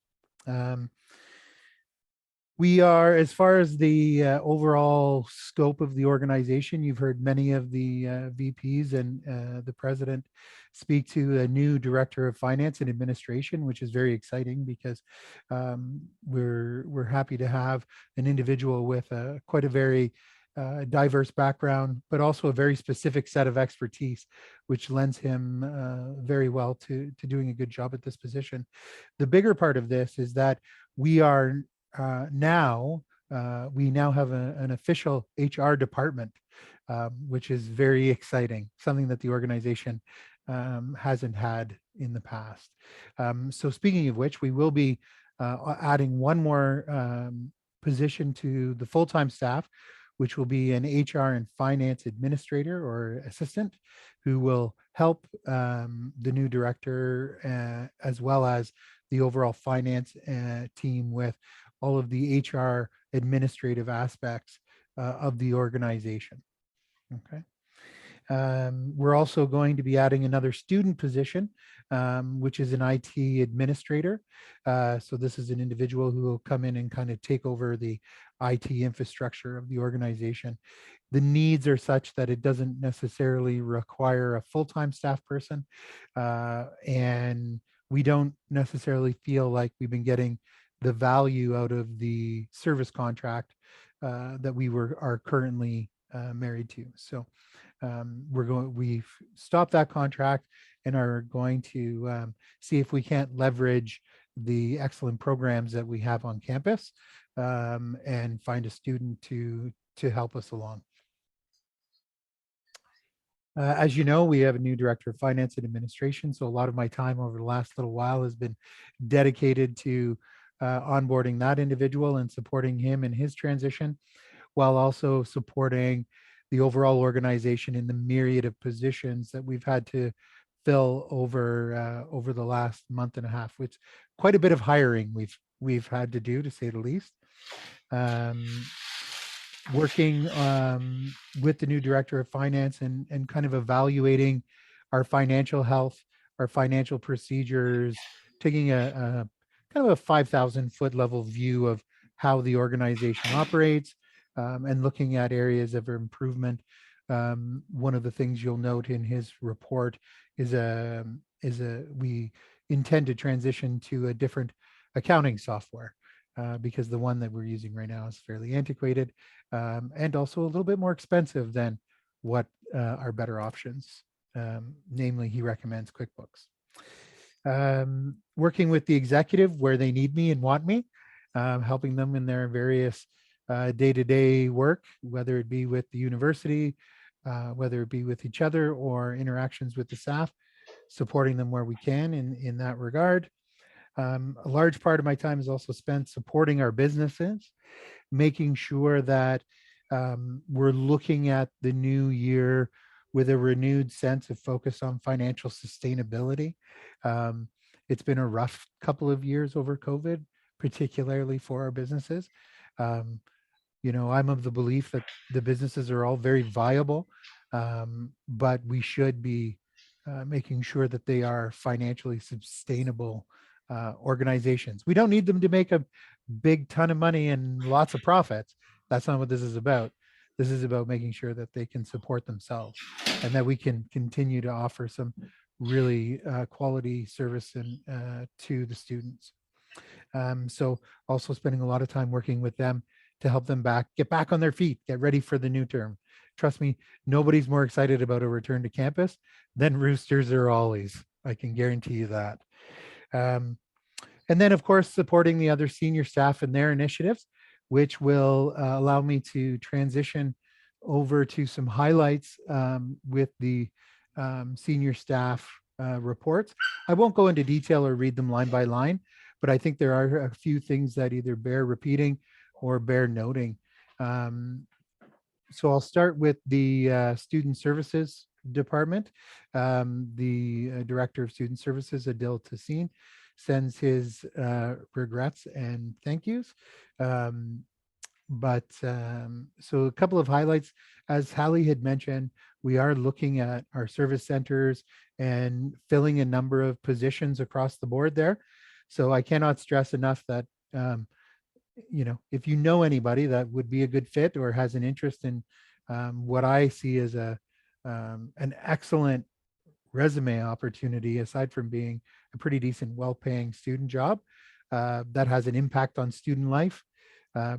Speaker 8: We are, as far as the overall scope of the organization, you've heard many of the VPs and the president speak to a new director of finance and administration, which is very exciting because we're happy to have an individual with quite a very diverse background, but also a very specific set of expertise, which lends him very well to doing a good job at this position. The bigger part of this is that we are we now have an official HR department, which is very exciting, something that the organization hasn't had in the past. So speaking of which, we will be adding one more position to the full-time staff, which will be an HR and finance administrator or assistant who will help the new director as well as the overall finance team with all of the HR administrative aspects of the organization. Okay. We're also going to be adding another student position, which is an IT administrator. So this is an individual who will come in and kind of take over the IT infrastructure of the organization. The needs are such that it doesn't necessarily require a full-time staff person. And we don't necessarily feel like we've been getting the value out of the service contract that we are currently married to. So we've stopped that contract and are going to see if we can't leverage the excellent programs that we have on campus and find a student to help us along. As you know, we have a new director of finance and administration. So a lot of my time over the last little while has been dedicated to onboarding that individual and supporting him in his transition, while also supporting the overall organization in the myriad of positions that we've had to fill over the last month and a half, which quite a bit of hiring we've had to do, to say the least. Working with the new director of finance and kind of evaluating our financial health, our financial procedures, taking a kind of a 5,000 foot level view of how the organization operates, and looking at areas of improvement. One of the things you'll note in his report is we intend to transition to a different accounting software because the one that we're using right now is fairly antiquated and also a little bit more expensive than what are better options. Namely, he recommends QuickBooks. Working with the executive where they need me and want me, helping them in their various day-to-day work, whether it be with the university, whether it be with each other or interactions with the staff, supporting them where we can in that regard. A large part of my time is also spent supporting our businesses, making sure that we're looking at the new year with a renewed sense of focus on financial sustainability. It's been a rough couple of years over COVID, particularly for our businesses. You know, I'm of the belief that the businesses are all very viable, but we should be making sure that they are financially sustainable organizations. We don't need them to make a big ton of money and lots of profits. That's not what this is about. This is about making sure that they can support themselves and that we can continue to offer some really quality service and to the students. So also spending a lot of time working with them to help them get back on their feet, get ready for the new term. Trust me, nobody's more excited about a return to campus than roosters or ollies. I can guarantee you that. And then, of course, supporting the other senior staff in their initiatives, which will allow me to transition over to some highlights with the senior staff reports. I won't go into detail or read them line by line, but I think there are a few things that either bear repeating or bear noting. So I'll start with the Student Services Department. The Director of Student Services, Adil Tassin, sends his regrets and thank yous. So a couple of highlights, as Hallie had mentioned, we are looking at our service centers and filling a number of positions across the board there. So I cannot stress enough that, you know, if you know anybody that would be a good fit or has an interest in what I see as an excellent resume opportunity, aside from being a pretty decent, well-paying student job that has an impact on student life,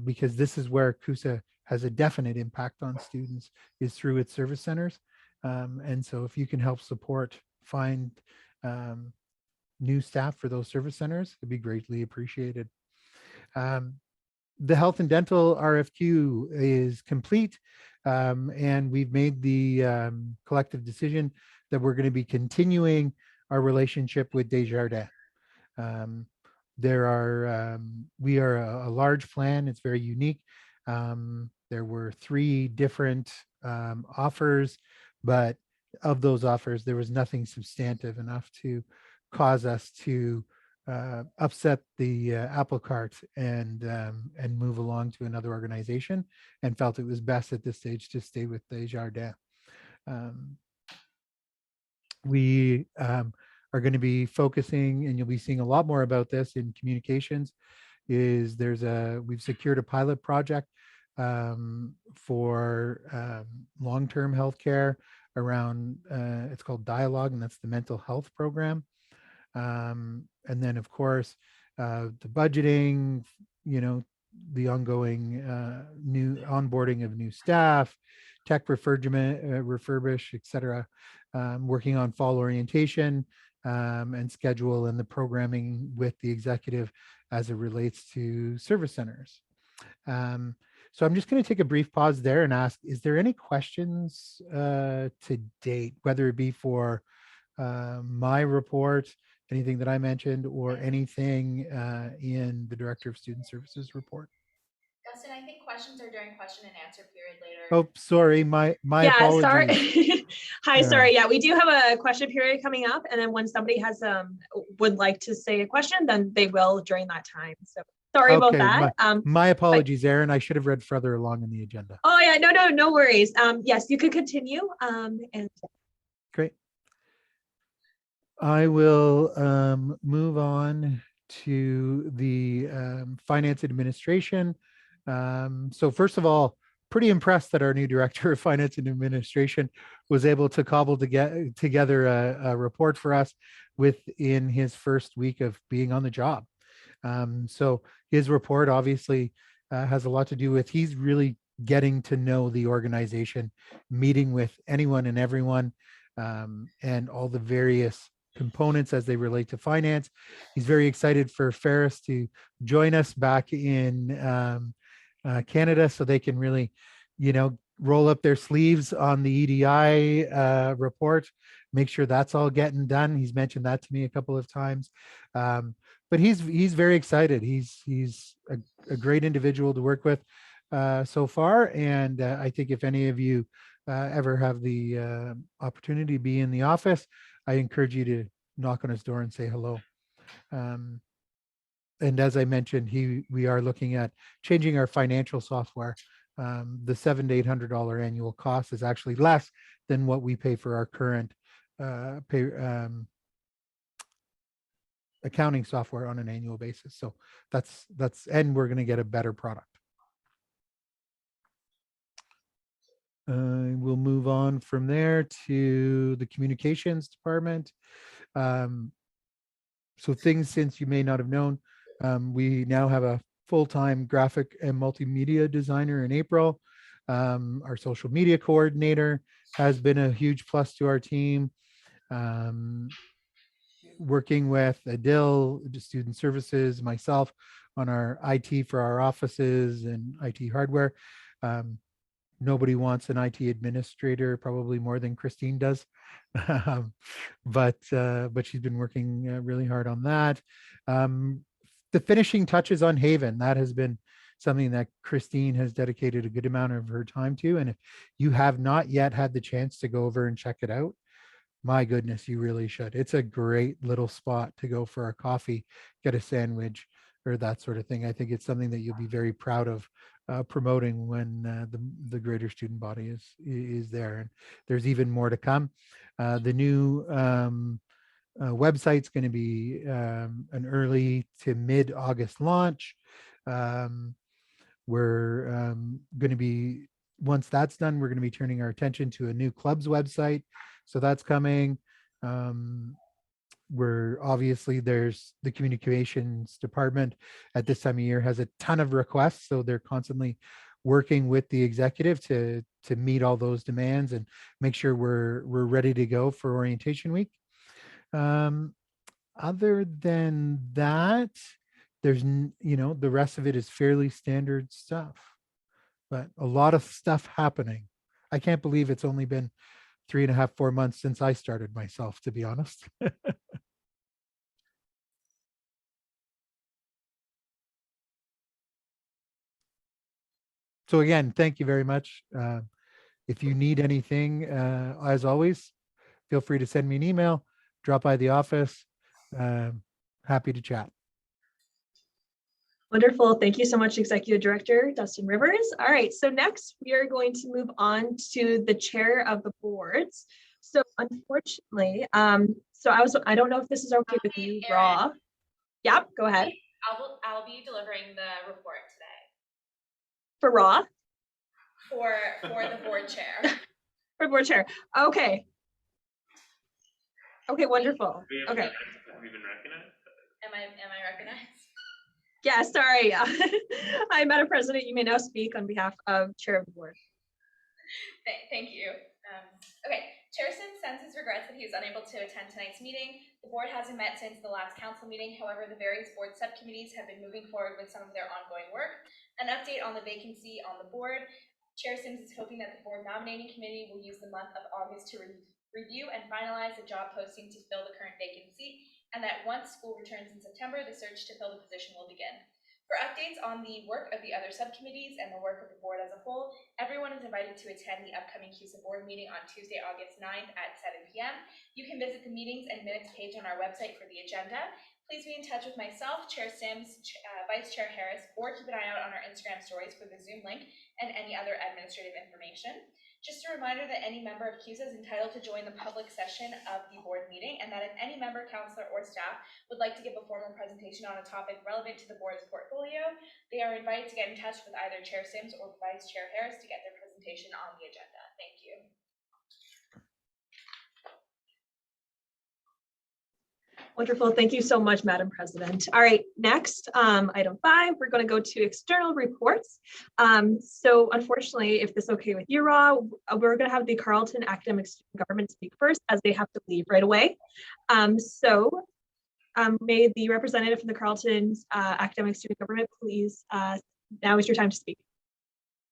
Speaker 8: because this is where CUSA has a definite impact on students is through its service centers. And so if you can help support, find new staff for those service centers, it'd be greatly appreciated. The health and dental RFQ is complete, and we've made the collective decision that we're going to be continuing our relationship with Desjardins. We are a large plan. It's very unique. There were 3 different offers, but of those offers, there was nothing substantive enough to cause us to upset the apple cart and move along to another organization, and felt it was best at this stage to stay with Desjardins. We are going to be focusing, and you'll be seeing a lot more about this in communications, is we've secured a pilot project for long-term healthcare around, it's called Dialogue, and that's the mental health program. And then of course, the budgeting, the ongoing new onboarding of new staff, tech refurbish, etc. Working on fall orientation and schedule, and the programming with the executive as it relates to service centers. So I'm just going to take a brief pause there and ask, is there any questions to date, whether it be for my report, anything that I mentioned, or anything in the Director of Student Services report?
Speaker 5: Dustin, I think questions are during question and answer period later.
Speaker 8: Oh, sorry, my
Speaker 4: Yeah,
Speaker 8: apologies.
Speaker 4: sorry. Hi,
Speaker 8: Yeah.
Speaker 4: sorry. Yeah, we do have a question period coming up, and then when somebody has would like to say a question, then they will during that time. So sorry about that.
Speaker 8: My apologies, Aaron. I should have read further along in the agenda.
Speaker 4: Oh yeah, no worries. Yes, you could continue. And
Speaker 8: Great. I will move on to the finance administration. So first of all, pretty impressed that our new director of finance and administration was able to cobble together a report for us within his first week of being on the job. So his report obviously has a lot to do with, he's really getting to know the organization, meeting with anyone and everyone, and all the various components as they relate to finance. He's very excited for Ferris to join us back in Canada, so they can really, roll up their sleeves on the EDI report, make sure that's all getting done. He's mentioned that to me a couple of times. But he's very excited. He's a great individual to work with so far. And I think if any of you ever have the opportunity to be in the office, I encourage you to knock on his door and say hello. And as I mentioned, we are looking at changing our financial software. The $700 to $800 annual cost is actually less than what we pay for our current accounting software on an annual basis. So that's and we're going to get a better product. We'll move on from there to the communications department. So things, since you may not have known, we now have a full-time graphic and multimedia designer in April. Our social media coordinator has been a huge plus to our team. Working with Adil, student services, myself on our IT for our offices and IT hardware. Nobody wants an IT administrator probably more than Christine does, but she's been working really hard on that. The finishing touches on Haven, that has been something that Christine has dedicated a good amount of her time to. And if you have not yet had the chance to go over and check it out, my goodness, you really should. It's a great little spot to go for a coffee, get a sandwich, or that sort of thing. I think it's something that you'll be very proud of promoting when the greater student body is there. And there's even more to come. The new website's going to be an early to mid-August launch. We're going to be, once that's done, we're going to be turning our attention to a new club's website. So that's coming. We're obviously, there's the communications department at this time of year has a ton of requests. So they're constantly working with the executive to meet all those demands and make sure we're ready to go for orientation week. Other than that, there's the rest of it is fairly standard stuff, but a lot of stuff happening. I can't believe it's only been 3.5, 4 months since I started myself, to be honest. So again, thank you very much. If you need anything, as always, feel free to send me an email, drop by the office. Happy to chat.
Speaker 4: Wonderful. Thank you so much, Executive Director Dustin Rivers. All right, so next we are going to move on to the chair of the boards. So unfortunately, I don't know if this is okay with you,
Speaker 5: Erin.
Speaker 4: Raw. Yep, go ahead.
Speaker 5: I'll be delivering the report today
Speaker 4: For Raw?
Speaker 5: for the board chair.
Speaker 4: For board chair. Okay. Okay, wonderful. Okay.
Speaker 1: Have we been recognized?
Speaker 5: Am I recognized?
Speaker 4: Yeah, sorry. Hi, Madam President. You may now speak on behalf of Chair of the Board.
Speaker 5: Thank you. Okay, Chair Sim sends his regrets that he is unable to attend tonight's meeting. The board hasn't met since the last council meeting. However, the various board subcommittees have been moving forward with some of their ongoing work. An update on the vacancy on the board. Chair Sims is hoping that the board nominating committee will use the month of August to review and finalize the job posting to fill the current vacancy, and that once school returns in September, the search to fill the position will begin. For updates on the work of the other subcommittees and the work of the board as a whole, everyone is invited to attend the upcoming CUSA board meeting on Tuesday, August 9th at 7 p.m. You can visit the meetings and minutes page on our website for the agenda. Please be in touch with myself, Chair Sims, Vice Chair Harris, or keep an eye out on our Instagram stories for the Zoom link and any other administrative information. Just a reminder that any member of CUSA is entitled to join the public session of the board meeting, and that if any member, counselor, or staff would like to give a formal presentation on a topic relevant to the board's portfolio, they are invited to get in touch with either Chair Sims or Vice Chair Harris to get their presentation on the agenda. Thank you.
Speaker 4: Wonderful. Thank you so much, Madam President. All right, next, item 5, we're going to go to external reports. So unfortunately, if this is okay with you, Raw, we're going to have the Carleton Academic Student Government speak first, as they have to leave right away. May the representative from the Carleton Academic Student Government please, now is your time to speak.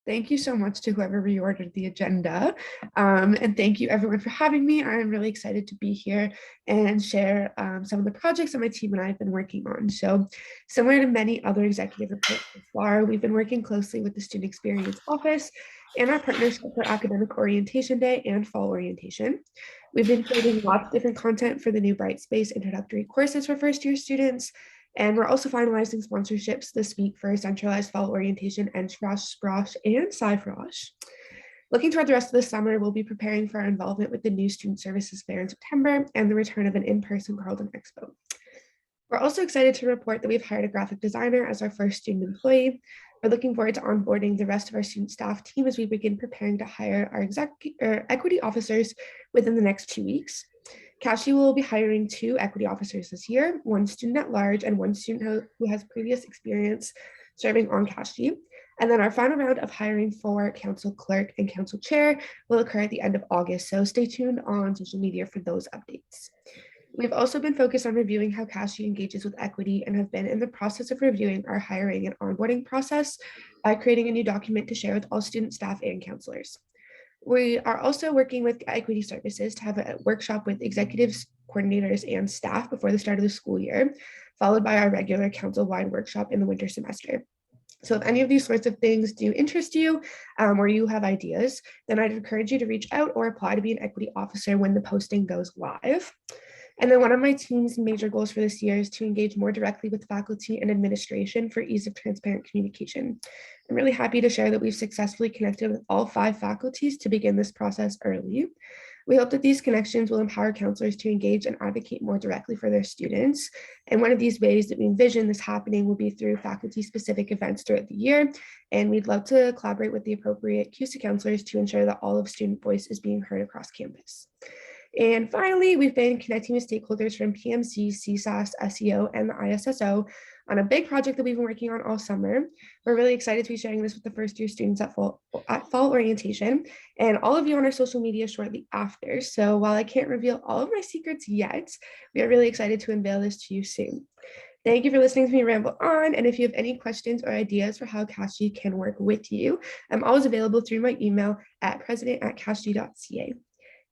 Speaker 9: Thank you so much to whoever reordered the agenda. And thank you everyone for having me. I'm really excited to be here and share some of the projects that my team and I have been working on. So similar to many other executive reports so far, we've been working closely with the Student Experience Office and our partnership for Academic Orientation Day and Fall Orientation. We've been creating lots of different content for the new Brightspace introductory courses for first-year students. And we're also finalizing sponsorships this week for centralized fall orientation and Sprosh and Sci-Frosh. Looking toward the rest of the summer, we'll be preparing for our involvement with the new Student Services Fair in September and the return of an in-person Carleton Expo. We're also excited to report that we've hired a graphic designer as our first student employee. We're looking forward to onboarding the rest of our student staff team as we begin preparing to hire our equity officers within the next 2 weeks. CASHI will be hiring 2 equity officers this year, 1 student at large and 1 student who has previous experience serving on CASHI. And then our final round of hiring for council clerk and council chair will occur at the end of August. So stay tuned on social media for those updates. We've also been focused on reviewing how CASHI engages with equity and have been in the process of reviewing our hiring and onboarding process by creating a new document to share with all student staff and counselors. We are also working with Equity Services to have a workshop with executives, coordinators, and staff before the start of the school year, followed by our regular council-wide workshop in the winter semester. So if any of these sorts of things do interest you or you have ideas, then I'd encourage you to reach out or apply to be an equity officer when the posting goes live. And then one of my team's major goals for this year is to engage more directly with faculty and administration for ease of transparent communication. I'm really happy to share that we've successfully connected with all 5 faculties to begin this process early. We hope that these connections will empower counselors to engage and advocate more directly for their students. And one of these ways that we envision this happening will be through faculty-specific events throughout the year. And we'd love to collaborate with the appropriate CUSA counselors to ensure that all of student voice is being heard across campus. And finally, we've been connecting with stakeholders from PMC, CSAS, SEO, and the ISSO on a big project that we've been working on all summer. We're really excited to be sharing this with the first year students at fall orientation and all of you on our social media shortly after. So while I can't reveal all of my secrets yet, we are really excited to unveil this to you soon. Thank you for listening to me ramble on. And if you have any questions or ideas for how CASHG can work with you, I'm always available through my email at president@cashg.ca.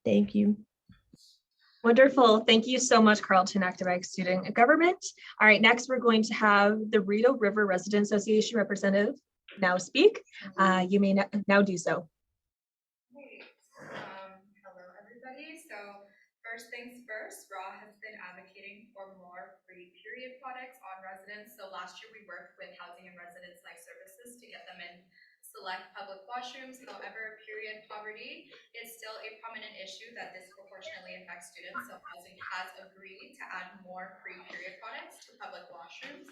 Speaker 9: Thank you.
Speaker 4: Wonderful. Thank you so much, Carleton Academic Student Government. All right, next we're going to have the Rideau River Resident Association representative now speak. You may now do so.
Speaker 10: Great. Hello, everybody. So first things first, RAW has been advocating for more free period products on residents. So last year we worked with Housing and Residence Life Services to get them in select public washrooms. However, period poverty is still a prominent issue that disproportionately affects students. So Housing has agreed to add more free period products to public washrooms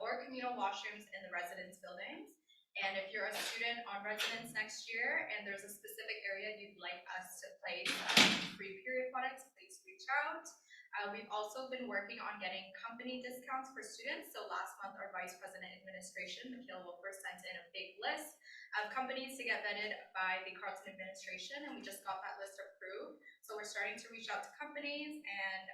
Speaker 10: or communal washrooms in the residence buildings. And if you're a student on residence next year and there's a specific area you'd like us to place free period products, please reach out. We've also been working on getting company discounts for students. So last month, our Vice President Administration, Mikhail Wolfer, sent in a big list of companies to get vetted by the Carleton administration, and we just got that list approved. So we're starting to reach out to companies, and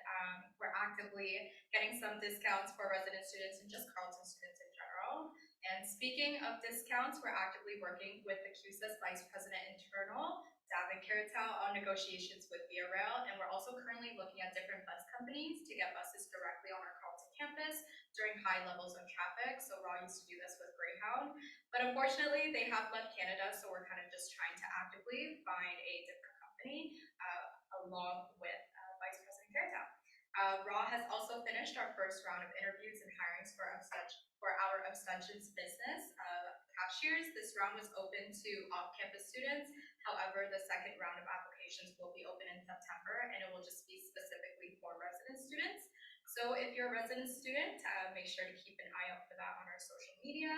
Speaker 10: we're actively getting some discounts for resident students and just Carleton students in general. And speaking of discounts, we're actively working with the CUSA's Vice President Internal, Davin Karatal, on negotiations with Via Rail, and we're also currently looking at different bus companies to get buses directly on our Carleton campus during high levels of traffic. So RAW used to do this with Greyhound, but unfortunately they have left Canada, so we're kind of just trying to actively find a different company along with Vice President Karatal. RAW has also finished our first round of interviews and hirings for our abstentions business cashiers. This round was open to off-campus students. However, the second round of applications will be open in September, and it will just be specifically for resident students. So if you're a resident student, make sure to keep an eye out for that on our social media.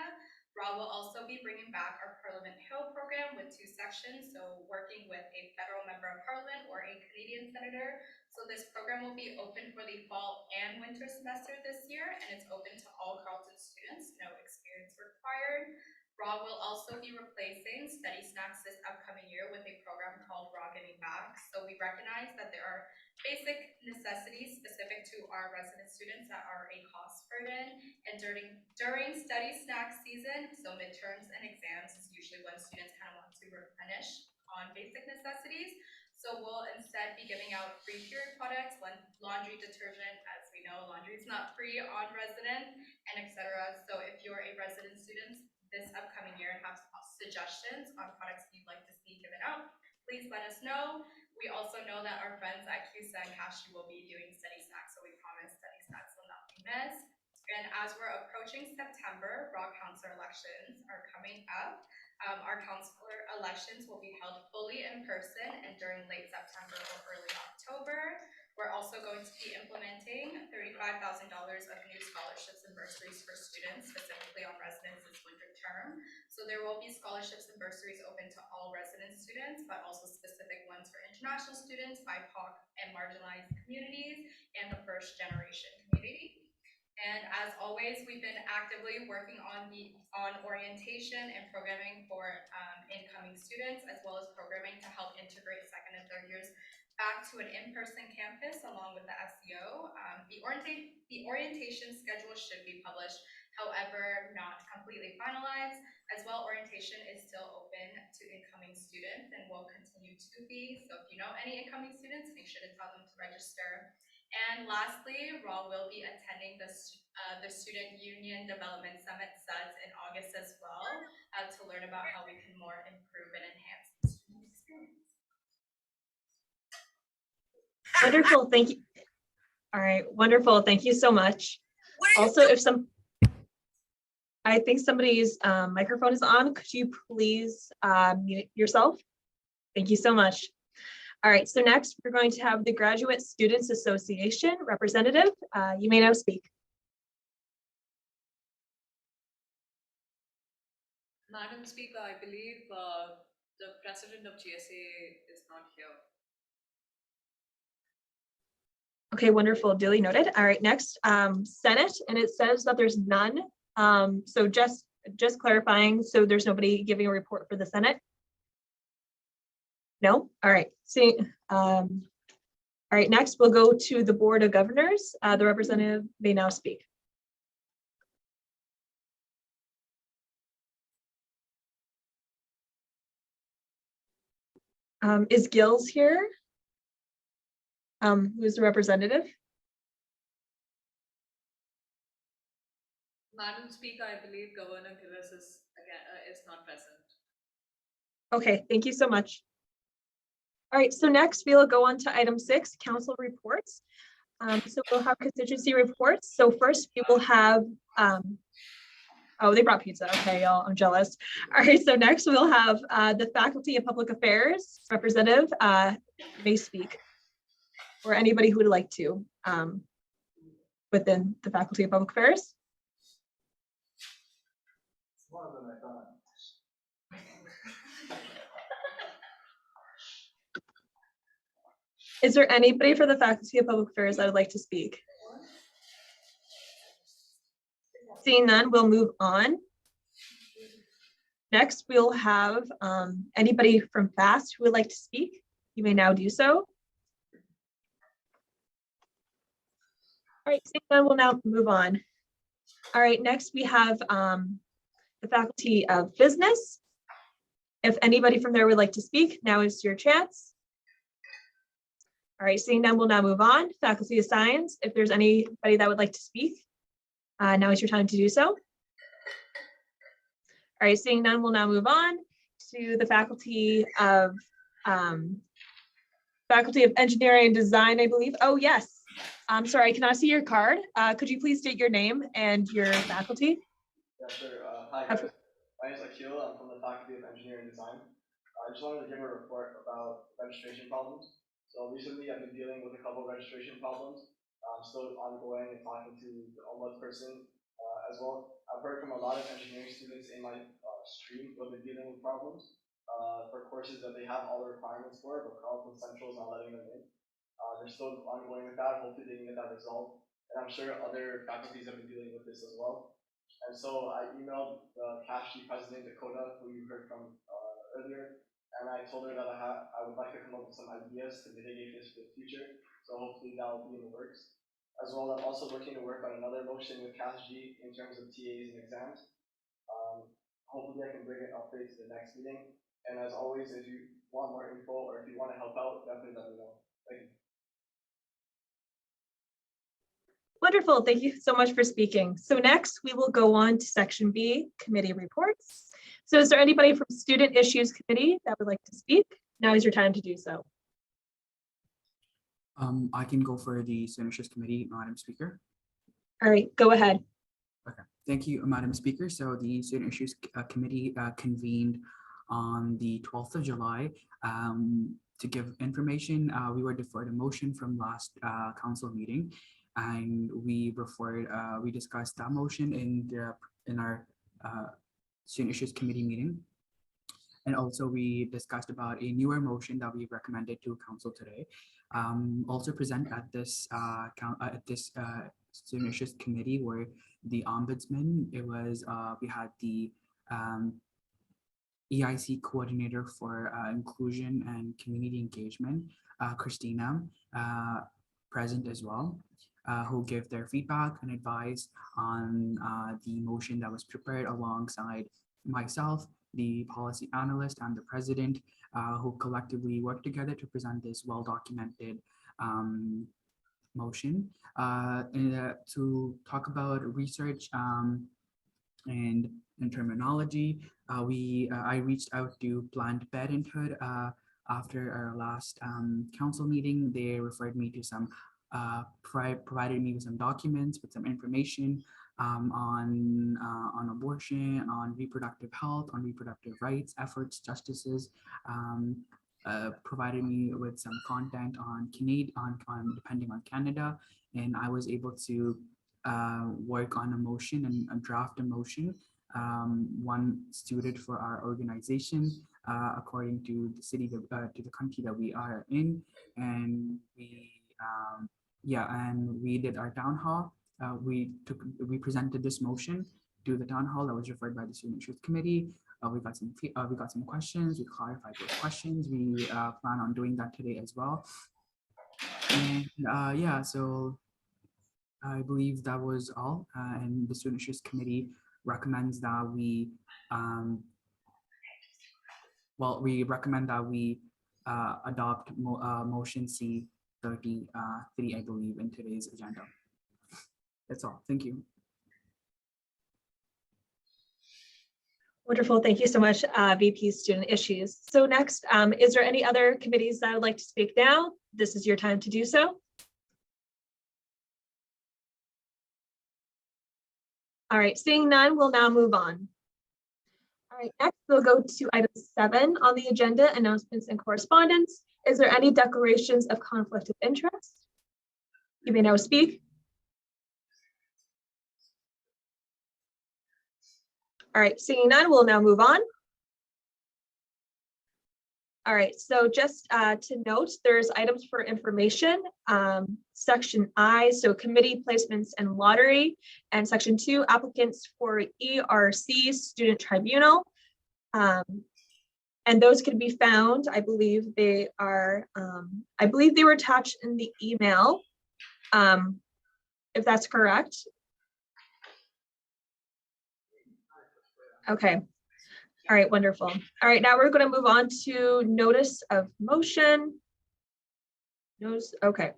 Speaker 10: RAW will also be bringing back our Parliament Hill program with 2 sections, so working with a federal member of parliament or a Canadian senator. So this program will be open for the fall and winter semester this year, and it's open to all Carleton students, no experience required. RAW will also be replacing Study Snacks this upcoming year with a program called RAW Giving Back. So we recognize that there are basic necessities specific to our resident students that are a cost burden, and during study snack season, so midterms and exams is usually when students kind of want to replenish on basic necessities. So we'll instead be giving out free period products, laundry detergent. As we know, laundry is not free on resident, and etc. So if you're a resident student this upcoming year and have suggestions on products you'd like to see given out, please let us know. We also know that our friends at CUSA and CASHG will be doing study snacks, so we promise study snacks will not be missed. And as we're approaching September, RAW councillor elections are coming up. Our councillor elections will be held fully in person and during late September or early October. We're also going to be implementing $35,000 of new scholarships and bursaries for students, specifically on residents this winter term. So there will be scholarships and bursaries open to all resident students, but also specific ones for international students, BIPOC and marginalized communities, and the first generation community. And as always, we've been actively working on orientation and programming for incoming students, as well as programming to help integrate second and third years back to an in-person campus along with the SEO. The orientation schedule should be published, however, not completely finalized. As well, orientation is still open to incoming students and will continue to be. So if you know any incoming students, make sure to tell them to register. And lastly, RAW will be attending the Student Union Development Summit SUDS in August as well to learn about how we can more improve and enhance the student experience.
Speaker 4: Wonderful. Thank you. All right. Wonderful. Thank you so much. Also, I think somebody's microphone is on. Could you please mute yourself? Thank you so much. All right, so next we're going to have the Graduate Students Association representative. You may now speak.
Speaker 3: Madam Speaker, I believe the president of GSA is not here.
Speaker 4: Okay, wonderful, duly noted. All right, next, Senate, and it says that there's none. So just clarifying, so there's nobody giving a report for the Senate? No? All right, see, all right, next we'll go to the Board of Governors. The representative may now speak. Is Gills here? Who's the representative?
Speaker 3: Madam Speaker, I believe Governor Gillis is not present.
Speaker 4: Okay, thank you so much. All right, so next we'll go on to item 6, council reports. So we'll have constituency reports. So first we will have, oh, they brought pizza. Okay, y'all, I'm jealous. All right, so next we'll have the Faculty of Public Affairs representative may speak, or anybody who would like to within the Faculty of Public Affairs.
Speaker 2: One of them I thought.
Speaker 4: Is there anybody for the Faculty of Public Affairs that would like to speak? Seeing none, we'll move on. Next, we'll have anybody from FAST who would like to speak. You may now do so. All right, seeing none, we'll now move on. All right, next we have the Faculty of Business. If anybody from there would like to speak, now is your chance. All right, seeing none, we'll now move on. Faculty of Science, if there's anybody that would like to speak, now is your time to do so. All right, seeing none, we'll now move on to the Faculty of Engineering and Design, I believe. Oh, yes. I'm sorry, I cannot see your card. Could you please state your name and your faculty?
Speaker 2: Yes, sir. Hi, guys. My name is Akil. I'm from the Faculty of Engineering and Design. I just wanted to give a report about registration problems. So recently, I've been dealing with a couple of registration problems. I'm still ongoing and talking to the ombudsperson as well. I've heard from a lot of engineering students in my stream who have been dealing with problems for courses that they have all the requirements for, but Carleton Central is not letting them in. They're still ongoing with that. Hopefully, they can get that resolved. And I'm sure other faculties have been dealing with this as well. And so I emailed the CASHG president, Dakota, who you heard from earlier, and I told her that I would like to come up with some ideas to mitigate this for the future. So hopefully that will be in the works. As well, I'm also looking to work on another motion with CASHG in terms of TAs and exams. Hopefully I can bring an update to the next meeting. And as always, if you want more info or if you want to help out, definitely let me know. Thank you.
Speaker 4: Wonderful, thank you so much for speaking. So next we will go on to section B, committee reports. So is there anybody from Student Issues Committee that would like to speak? Now is your time to do so.
Speaker 6: I can go for the Student Issues Committee, Madam Speaker.
Speaker 4: All right, go ahead.
Speaker 6: Okay, thank you, Madam Speaker. So the Student Issues Committee convened on the 12th of July to give information. We were deferred a motion from last council meeting, and we discussed that motion in our Student Issues Committee meeting. And also we discussed about a newer motion that we recommended to council today. Also present at this Student Issues Committee were the ombudsman. We had the EIC coordinator for inclusion and community engagement, Christina, present as well, who gave their feedback and advice on the motion that was prepared alongside myself, the policy analyst, and the president, who collectively worked together to present this well-documented motion. To talk about research and terminology, I reached out to Planned Parenthood after our last council meeting. They referred me to some, provided me with some documents with some information on abortion, on reproductive health, on reproductive rights, efforts, justices, provided me with some content on depending on Canada, and I was able to work on a motion and draft a motion, one suited for our organization according to the city, to the country that we are in, and we yeah, and we did our town hall. We presented this motion to the town hall that was referred by the Student Issues Committee. We got some questions. We clarified those questions. We plan on doing that today as well. And yeah, so I believe that was all. And the Student Issues Committee recommends that we, we recommend that we adopt motion C33, I believe, in today's agenda. That's all. Thank you.
Speaker 4: Wonderful. Thank you so much, VP Student Issues. So next, is there any other committees that would like to speak now? This is your time to do so. All right, seeing none, we'll now move on. All right, next we'll go to item 7 on the agenda, announcements and correspondence. Is there any declarations of conflict of interest? You may now speak. All right, seeing none, we'll now move on. All right, so just to note, there's items for information, section I, so committee placements and lottery, and section 2, applicants for ERC student tribunal. And those can be found, I believe they are, I believe they were attached in the email, if that's correct. Okay. All right, wonderful. All right, now we're going to move on to notice of motion. Okay.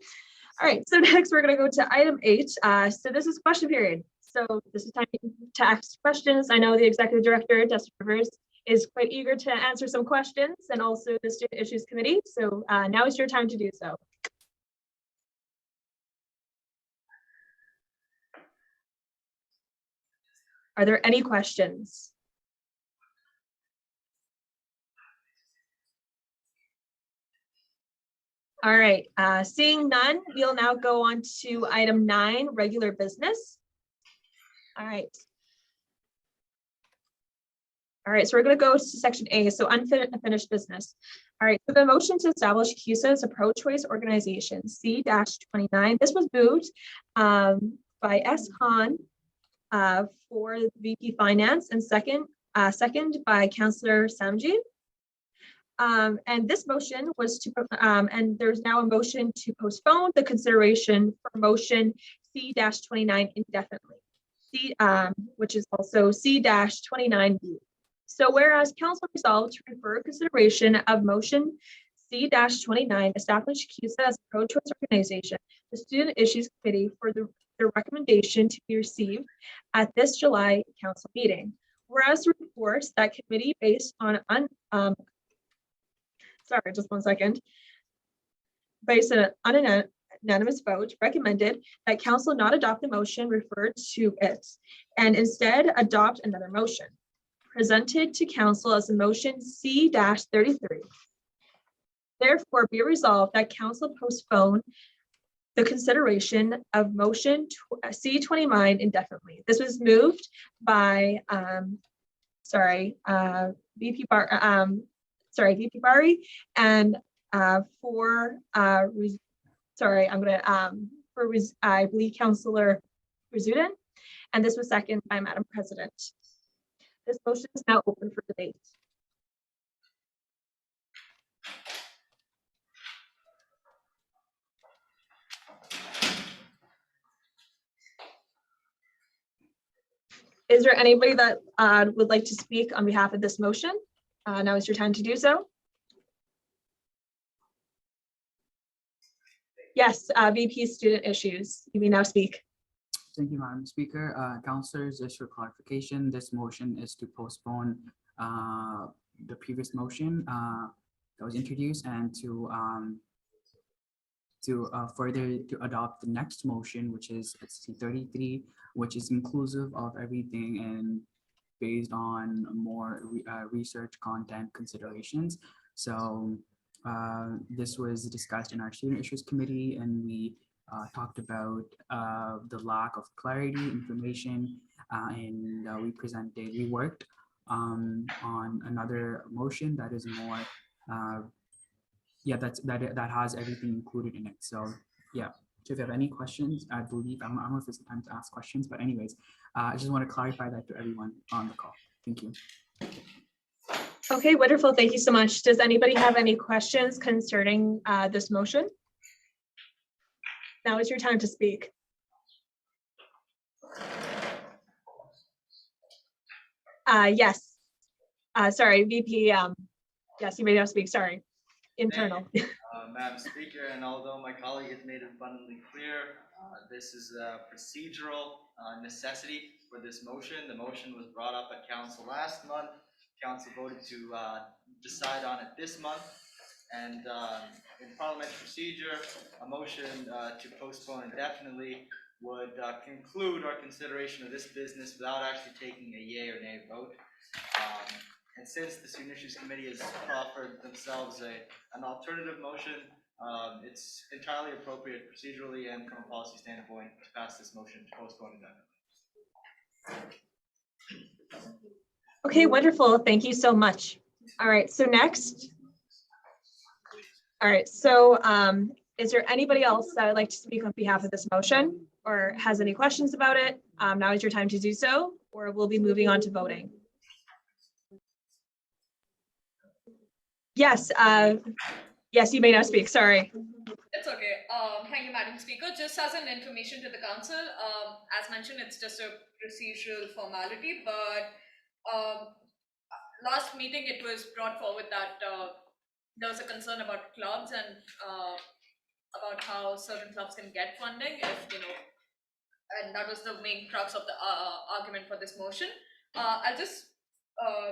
Speaker 4: All right, so next we're going to go to item 8. So this is question period. So this is time to ask questions. I know the Executive Director, Dustin Rivers, is quite eager to answer some questions, and also the Student Issues Committee. So now is your time to do so. Are there any questions? All right, seeing none, we'll now go on to item 9, regular business. All right. All right, so we're going to go to section A, so unfinished business. All right, so the motion to establish CUSA as a pro-choice organization, C-29. This was moved by S. Khan for VP Finance, and second by Councillor Samji. And this motion was to, and there's now a motion to postpone the consideration for motion C-29 indefinitely, which is also C-29B. So whereas Council resolved to refer consideration of motion C-29, establish CUSA as a pro-choice organization, the Student Issues Committee for their recommendation to be received at this July Council meeting. Whereas the reports that committee based on sorry, just one second. Based on an unanimous vote, recommended that Council not adopt the motion referred to it, and instead adopt another motion presented to Council as a motion C-33. Therefore, be resolved that Council postpone the consideration of motion C-29 indefinitely. This was moved by VP Bari, and for I believe Councillor Rizudin, and this was seconded by Madam President. This motion is now open for debate. Is there anybody that would like to speak on behalf of this motion? Now is your time to do so. Yes, VP Student Issues, you may now speak.
Speaker 6: Thank you, Madam Speaker. Councillors, just for clarification, this motion is to postpone the previous motion that was introduced, and to further to adopt the next motion, which is C-33, which is inclusive of everything and based on more research content considerations. So this was discussed in our Student Issues Committee, and we talked about the lack of clarity, information, and we worked on another motion that is more, that has everything included in it. So yeah, So if you have any questions, I believe, I don't know if it's the time to ask questions, but anyways, I just want to clarify that to everyone on the call. Thank you.
Speaker 4: Okay, wonderful. Thank you so much. Does anybody have any questions concerning this motion? Now is your time to speak. Yes. Sorry, VP. Yes, you may now speak. Sorry. Internal.
Speaker 2: Madam Speaker, and although my colleague has made it abundantly clear, this is a procedural necessity for this motion. The motion was brought up at council last month. Council voted to decide on it this month. And in parliamentary procedure, a motion to postpone indefinitely would conclude our consideration of this business without actually taking a yay or nay vote. And since the Student Issues Committee has offered themselves an alternative motion, it's entirely appropriate procedurally and from a policy standpoint to pass this motion to postpone indefinitely.
Speaker 4: Okay, wonderful. Thank you so much. All right, so next. All right, so is there anybody else that would like to speak on behalf of this motion or has any questions about it? Now is your time to do so, or we'll be moving on to voting. Yes, yes, you may now speak. Sorry.
Speaker 3: It's okay. Thank you, Madam Speaker. Just as an information to the council, as mentioned, it's just a procedural formality, but last meeting it was brought forward that there was a concern about clubs and about how certain clubs can get funding if, and that was the main crux of the argument for this motion. I'll just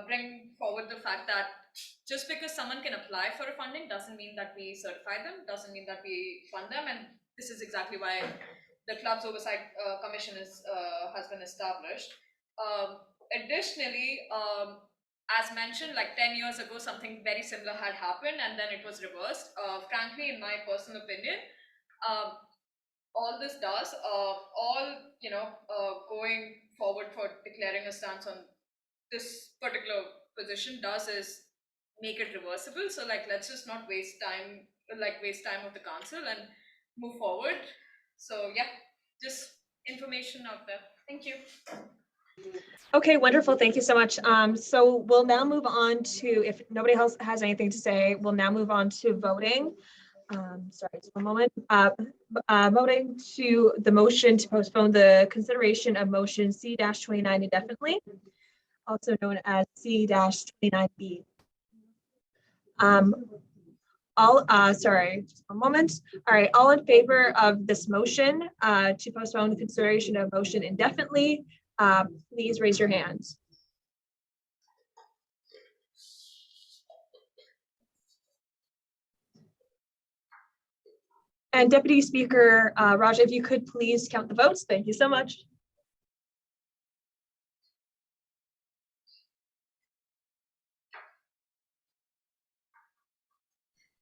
Speaker 3: bring forward the fact that just because someone can apply for a funding doesn't mean that we certify them, doesn't mean that we fund them, and this is exactly why the Clubs Oversight Commission has been established. Additionally, as mentioned, like 10 years ago, something very similar had happened and then it was reversed. Frankly, in my personal opinion, all this does, going forward for declaring a stance on this particular position does is make it reversible. So like, let's just not waste time of the council and move forward. So yeah, just information out there. Thank you.
Speaker 4: Okay, wonderful. Thank you so much. So we'll now move on to, if nobody else has anything to say, we'll now move on to voting. Sorry, just one moment. Voting to the motion to postpone the consideration of motion C-29 indefinitely, also known as C-29B. Sorry, just one moment. All right, all in favor of this motion to postpone the consideration of motion indefinitely, please raise your hands. And Deputy Speaker Raja, if you could please count the votes. Thank you so much.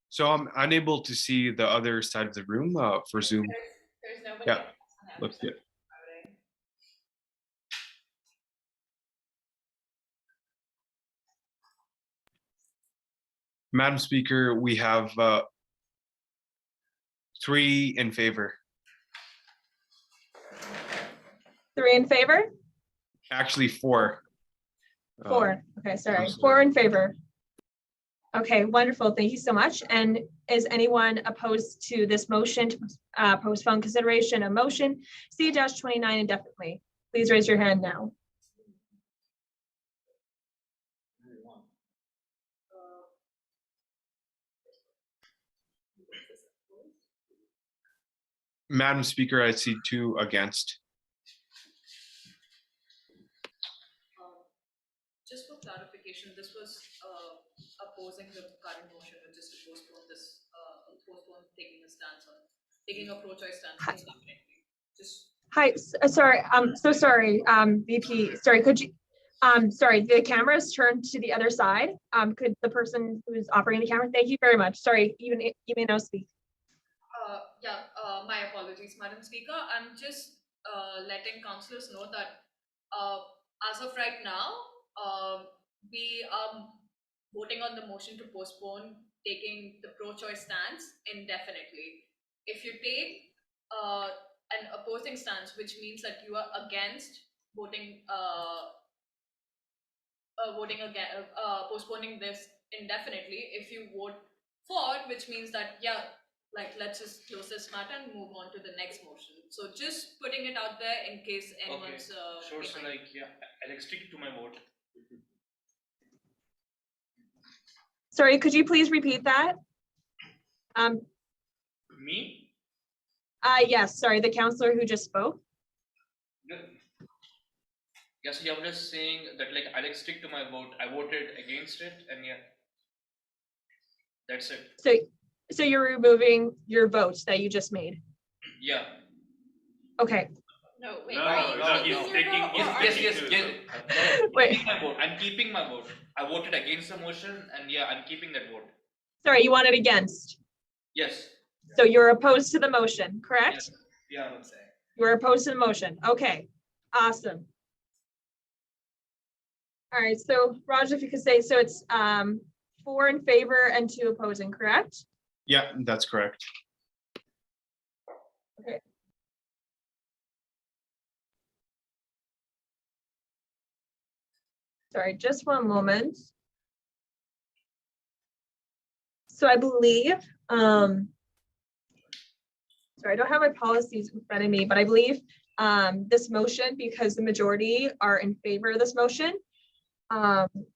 Speaker 11: So I'm unable to see the other side of the room for Zoom.
Speaker 5: There's nobody
Speaker 11: Yeah,
Speaker 5: else on the other
Speaker 11: looks
Speaker 5: side
Speaker 11: good.
Speaker 5: voting.
Speaker 11: Madam Speaker, we have 3 in favor.
Speaker 4: 3 in favor?
Speaker 11: Actually 4.
Speaker 4: 4. Okay, sorry.
Speaker 11: I'm sorry.
Speaker 4: 4 in favor. Okay, wonderful. Thank you so much. And is anyone opposed to this motion to postpone consideration of motion C-29 indefinitely? Please raise your hand now.
Speaker 11: Madam Speaker, I see 2 against.
Speaker 3: Just for clarification, this was opposing the current motion, which is to postpone this, postpone taking a stance on, taking a pro-choice stance. Just
Speaker 4: Hi, sorry, I'm so sorry, VP, sorry, could you, sorry, the camera's turned to the other side. Could the person who's operating the camera, thank you very much. Sorry, you may now speak.
Speaker 3: my apologies, Madam Speaker. I'm just letting councillors know that as of right now, we are voting on the motion to postpone taking the pro-choice stance indefinitely. If you take an opposing stance, which means that you are against voting postponing this indefinitely. If you vote for, which means that like let's just close this matter and move on to the next motion. So just putting it out there in case anyone's
Speaker 12: Sure, so
Speaker 3: behind.
Speaker 12: like, yeah, I'll stick to my vote.
Speaker 4: Sorry, could you please repeat that?
Speaker 12: Me?
Speaker 4: Yes, sorry, the counselor who just spoke.
Speaker 12: Yeah, so yeah, I'm just saying that like I'll stick to my vote. I voted against it, and yeah, that's it.
Speaker 4: So you're removing your votes that you just made.
Speaker 12: Yeah.
Speaker 4: Okay.
Speaker 5: No, wait,
Speaker 1: No,
Speaker 5: are you
Speaker 1: no,
Speaker 5: keeping
Speaker 1: he's
Speaker 5: your
Speaker 1: taking-
Speaker 5: vote, or
Speaker 1: yes,
Speaker 5: are
Speaker 12: Yes,
Speaker 5: you-
Speaker 12: yes, yes.
Speaker 4: Wait.
Speaker 12: Keeping my vote. I'm keeping my vote. I voted against the motion, and yeah, I'm keeping that vote.
Speaker 4: Sorry, you wanted against.
Speaker 12: Yes.
Speaker 4: So you're opposed to the motion, correct?
Speaker 12: Yeah.
Speaker 4: You're opposed to the motion. Okay, awesome. All right, so Raj, if you could say, so it's 4 in favor and 2 opposing, correct?
Speaker 11: Yeah, that's correct.
Speaker 4: Okay. Sorry, just one moment. So I believe, sorry, I don't have my policies in front of me, but I believe this motion, because the majority are in favor of this motion,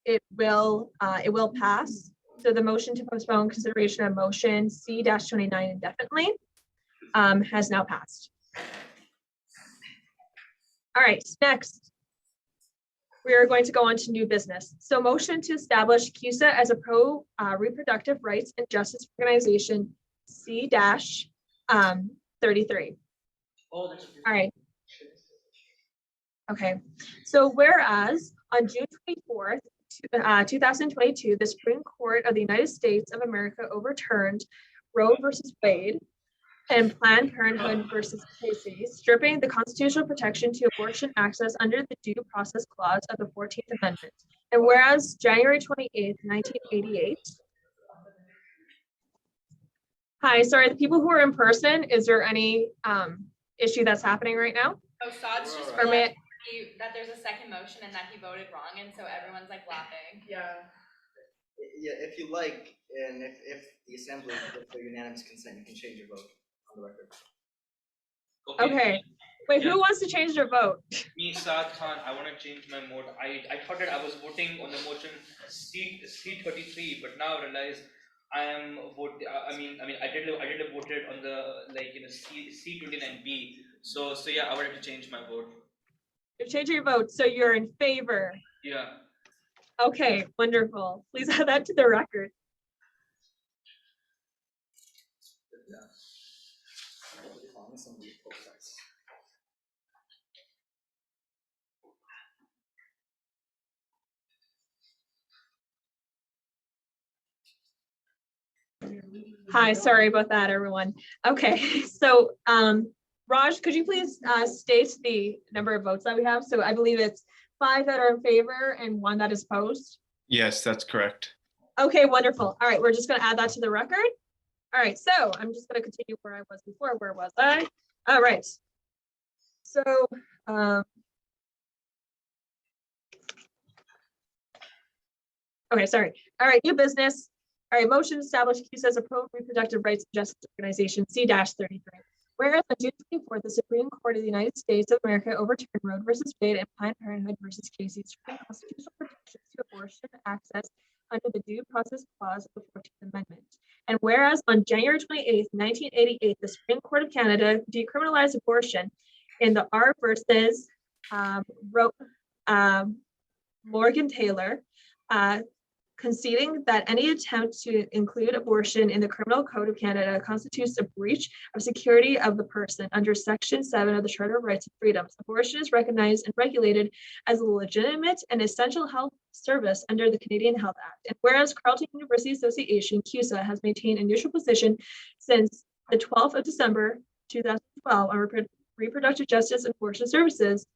Speaker 4: it will pass. So the motion to postpone consideration of motion C-29 indefinitely has now passed. All right, next, we are going to go on to new business. So motion to establish CUSA as a reproductive rights and justice organization C-33. All right. Okay, so whereas on June 24th, 2022, the Supreme Court of the United States of America overturned Roe versus Wade and Planned Parenthood versus Casey, stripping the constitutional protection to abortion access under the Due Process Clause of the 14th Amendment. And whereas January 28th, 1988. Hi, sorry, the people who are in person, is there any issue that's happening right now?
Speaker 5: Oh, Saad's just
Speaker 4: Or may-
Speaker 5: realized that there's a second motion and that he voted wrong, and so everyone's like laughing.
Speaker 2: Yeah, if you like, and if the assembly gives their unanimous consent, you can change your vote on the record.
Speaker 4: Okay, wait,
Speaker 12: Yeah.
Speaker 4: who wants to change their vote?
Speaker 12: Me, Saad Khan, I want to change my vote. I thought that I was voting on the motion C-33, but now I realize I am voting. I mean, I did have voted on the C-29B. So yeah, I wanted to change my vote.
Speaker 4: You're changing your vote, so you're in favor.
Speaker 12: Yeah.
Speaker 4: Okay, wonderful. Please add that to the record. Hi, sorry about that, everyone. Okay, so Raj, could you please state the number of votes that we have? So I believe it's 5 that are in favor and 1 that is opposed.
Speaker 11: Yes, that's correct.
Speaker 4: Okay, wonderful. All right, we're just going to add that to the record. All right, so I'm just going to continue where I was before. Where was I? All right. So okay, sorry. All right, new business. All right, motion to establish CUSA as a pro-reproductive rights and justice organization C-33. Whereas on June 24th, the Supreme Court of the United States of America overturned Roe versus Wade and Planned Parenthood versus Casey, stripping constitutional protections to abortion access under the Due Process Clause of the 14th Amendment. And whereas on January 28th, 1988, the Supreme Court of Canada decriminalized abortion in the R versus Morgan Taylor, conceding that any attempt to include abortion in the Criminal Code of Canada constitutes a breach of security of the person under Section 7 of the Charter of Rights and Freedoms. Abortion is recognized and regulated as a legitimate and essential health service under the Canadian Health Act. And whereas Carleton University Association, CUSA, has maintained a neutral position since the 12th of December 2012 on reproductive justice and abortion services.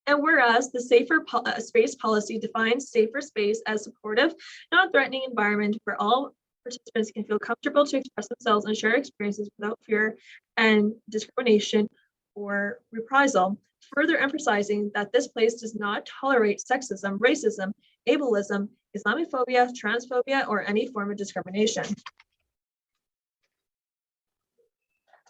Speaker 4: And whereas the Safer Space policy defines safer space as supportive, non-threatening environment where all participants can feel comfortable to express themselves and share experiences without fear and discrimination or reprisal, further emphasizing that this place does not tolerate sexism, racism, ableism, Islamophobia, transphobia, or any form of discrimination.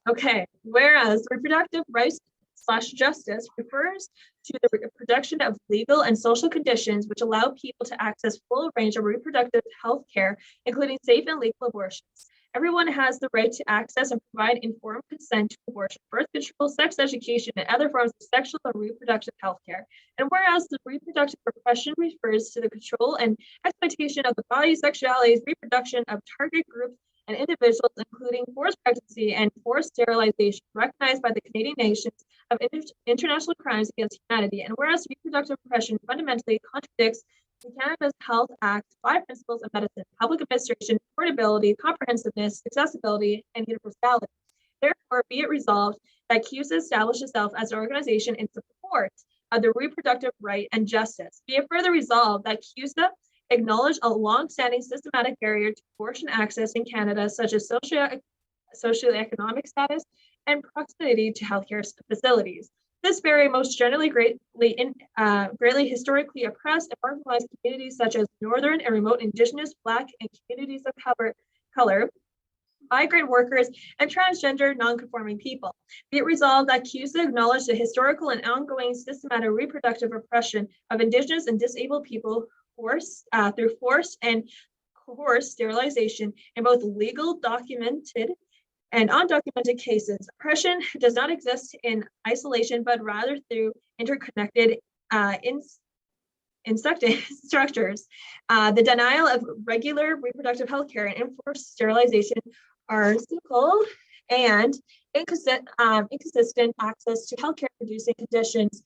Speaker 4: Okay, whereas reproductive rights / justice refers to the production of legal and social conditions which allow people to access full range of reproductive health care, including safe and legal abortions. Everyone has the right to access and provide informed consent to abortion, birth control, sex education, and other forms of sexual and reproductive health care. And whereas the reproductive repression refers to the control and exploitation of the body, sexuality, reproduction of target groups and individuals, including forced pregnancy and forced sterilization, recognized by the Canadian nations of international crimes against humanity. And whereas reproductive repression fundamentally contradicts the Canada's Health Act 5 principles of medicine, public administration, portability, comprehensiveness, accessibility, and universality. Therefore, be it resolved that CUSA establish itself as an organization in support of the reproductive right and justice. Be it further resolved that CUSA acknowledge a long-standing systematic barrier to abortion access in Canada, such as socioeconomic status and proximity to healthcare facilities. This barrier most generally greatly historically oppressed and marginalized communities such as Northern and remote Indigenous, Black, and communities of color, migrant workers, and transgender non-conforming people. Be it resolved that CUSA acknowledge the historical and ongoing systematic reproductive oppression of Indigenous and disabled people through forced and coerced sterilization in both legal, documented, and undocumented cases. Oppression does not exist in isolation, but rather through interconnected structures. The denial of regular reproductive health care and enforced sterilization are simple and inconsistent access to healthcare producing conditions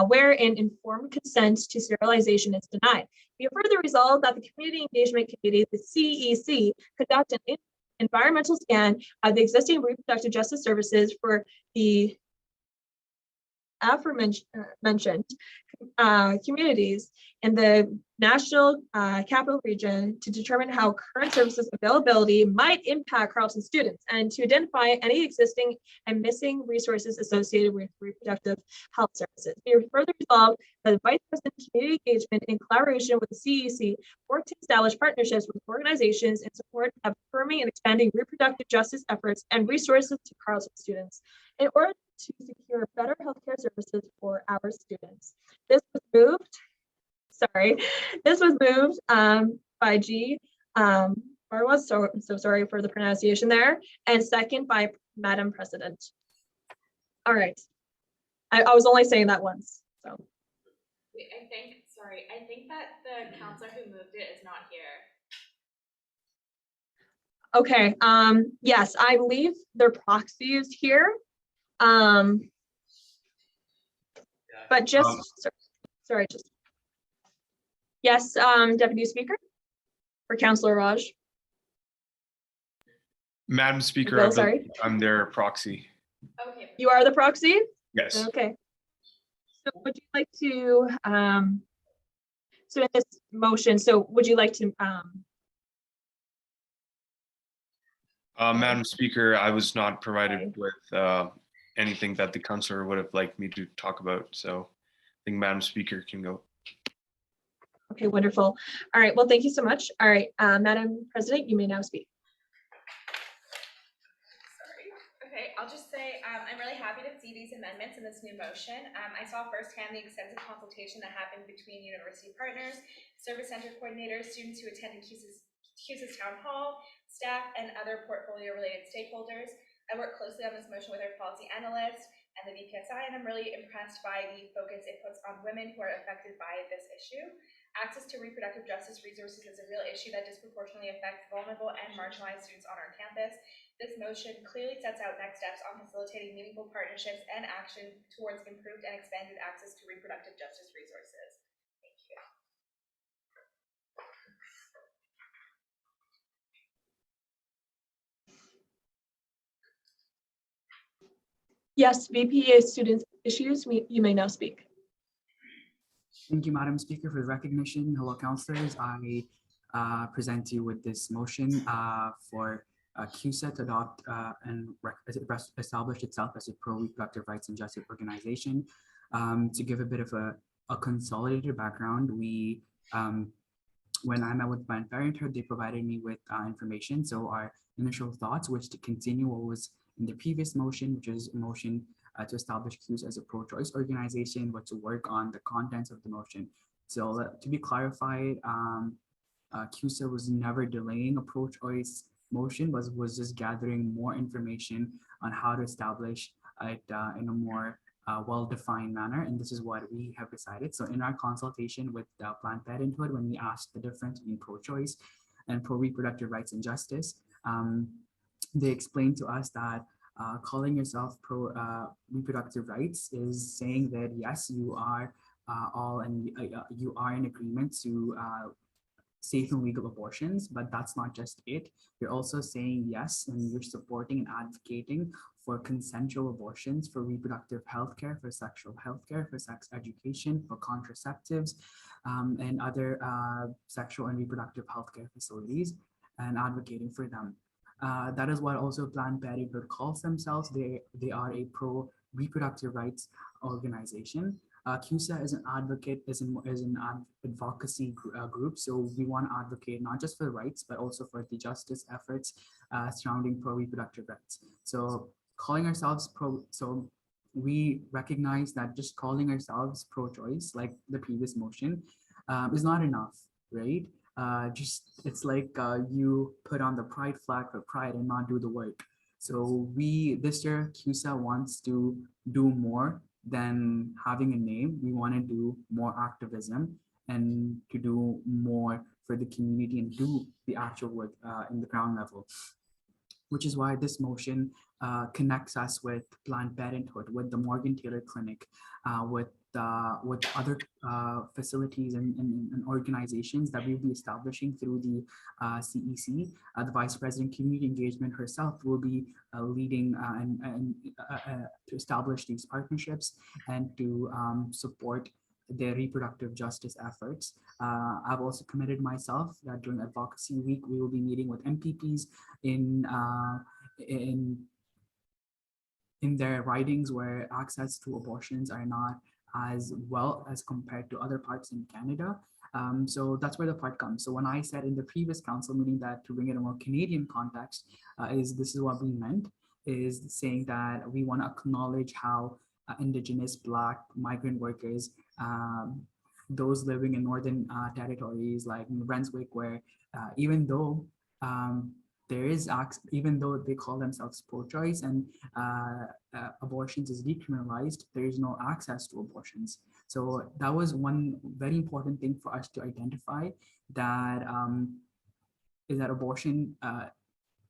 Speaker 4: wherein informed consent to sterilization is denied. Be it further resolved that the Community Engagement Committee, the CEC, conduct an environmental scan of the existing reproductive justice services for the aforementioned communities in the National Capital Region to determine how current services availability might impact Carleton students and to identify any existing and missing resources associated with reproductive health services. Be further resolved that the Vice President of Community Engagement, in collaboration with the CEC, work to establish partnerships with organizations in support of affirming and expanding reproductive justice efforts and resources to Carleton students in order to secure better healthcare services for our students. This was moved by G. Marwa, so sorry for the pronunciation there, and second by Madam President. All right, I was only saying that once, so.
Speaker 5: Wait, I think that the counselor who moved it is not here.
Speaker 4: Okay, yes, I believe their proxy is here. But just, sorry, just. Yes, Deputy Speaker, or Councillor Raj.
Speaker 11: Madam Speaker,
Speaker 4: Bill, sorry.
Speaker 11: I'm their proxy.
Speaker 5: Okay.
Speaker 4: You are the proxy?
Speaker 11: Yes.
Speaker 4: Okay. So would you like to, so in this motion, so would you like to,
Speaker 11: Madam Speaker, I was not provided with anything that the councillor would have liked me to talk about, so I think Madam Speaker can go.
Speaker 4: okay, wonderful. All right, well, thank you so much. All right, Madam President, you may now speak.
Speaker 5: Okay, I'll just say I'm really happy to see these amendments in this new motion. I saw firsthand the extensive consultation that happened between university partners, service center coordinators, students who attended CUSA's town hall, staff, and other portfolio-related stakeholders. I work closely on this motion with our policy analyst and the VPSI, and I'm really impressed by the focus it puts on women who are affected by this issue. Access to reproductive justice resources is a real issue that disproportionately affects vulnerable and marginalized students on our campus. This motion clearly sets out next steps on facilitating meaningful partnerships and action towards improved and expanded access to reproductive justice resources. Thank you.
Speaker 4: Yes, VPA students issues, you may now speak.
Speaker 6: Thank you, Madam Speaker, for the recognition. Hello, councillors. I present you with this motion for CUSA to adopt and establish itself as a pro-reproductive rights and justice organization. To give a bit of a consolidated background, we when I met with Planned Parenthood, they provided me with information. So our initial thoughts was to continue what was in the previous motion, which is a motion to establish CUSA as a pro-choice organization, but to work on the contents of the motion. So to be clarified, CUSA was never delaying a pro-choice motion, but was just gathering more information on how to establish it in a more well-defined manner, and this is what we have decided. So in our consultation with Planned Parenthood, when we asked the difference between pro-choice and pro-reproductive rights and justice, they explained to us that calling yourself pro-reproductive rights is saying that yes, you are all and you are in agreement to safe and legal abortions, but that's not just it. You're also saying yes, and you're supporting and advocating for consensual abortions, for reproductive health care, for sexual health care, for sex education, for contraceptives, and other sexual and reproductive health care facilities, and advocating for them. That is what also Planned Parenthood calls themselves. They are a pro-reproductive rights organization. CUSA is an advocate, is an advocacy group. So we want to advocate not just for rights, but also for the justice efforts surrounding pro-reproductive rights. So calling ourselves so we recognize that just calling ourselves pro-choice, like the previous motion, is not enough, right? It's like you put on the pride flag for pride and not do the work. So this year, CUSA wants to do more than having a name. We want to do more activism and to do more for the community and do the actual work in the ground level, which is why this motion connects us with Planned Parenthood, with the Morgan Taylor Clinic, with other facilities and organizations that we'll be establishing through the CEC. The Vice President Community Engagement herself will be leading to establish these partnerships and to support their reproductive justice efforts. I've also committed myself that during Advocacy Week, we will be meeting with MPPs in their ridings where access to abortions are not as well as compared to other parts in Canada. So that's where the part comes. So when I said in the previous council meeting that to bring it in a more Canadian context, this is what we meant, is saying that we want to acknowledge how Indigenous, Black, migrant workers, those living in northern territories like New Brunswick, where even though even though they call themselves pro-choice and abortions is decriminalized, there is no access to abortions. So that was one very important thing for us to identify, that is that abortion,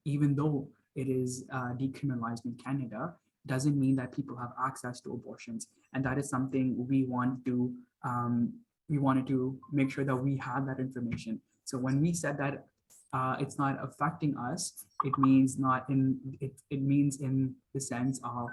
Speaker 6: even though it is decriminalized in Canada, doesn't mean that people have access to abortions. And that is something we wanted to make sure that we have that information. So when we said that it's not affecting us, it means it means in the sense of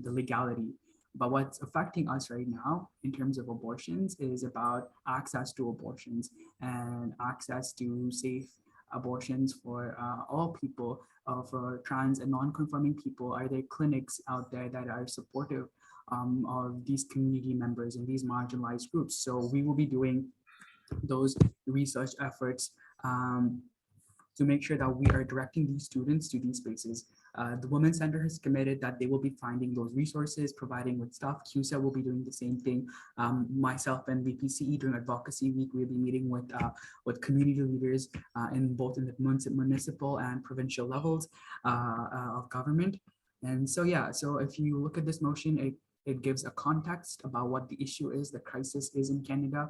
Speaker 6: the legality. But what's affecting us right now in terms of abortions is about access to abortions and access to safe abortions for all people, for trans and non-conforming people. Are there clinics out there that are supportive of these community members and these marginalized groups? So we will be doing those research efforts to make sure that we are directing these students to these spaces. The Women's Center has committed that they will be finding those resources, providing with stuff. CUSA will be doing the same thing. Myself and VPCE during Advocacy Week, we'll be meeting with community leaders in both in the municipal and provincial levels of government. And so, yeah, so if you look at this motion, it gives a context about what the issue is, the crisis is in Canada,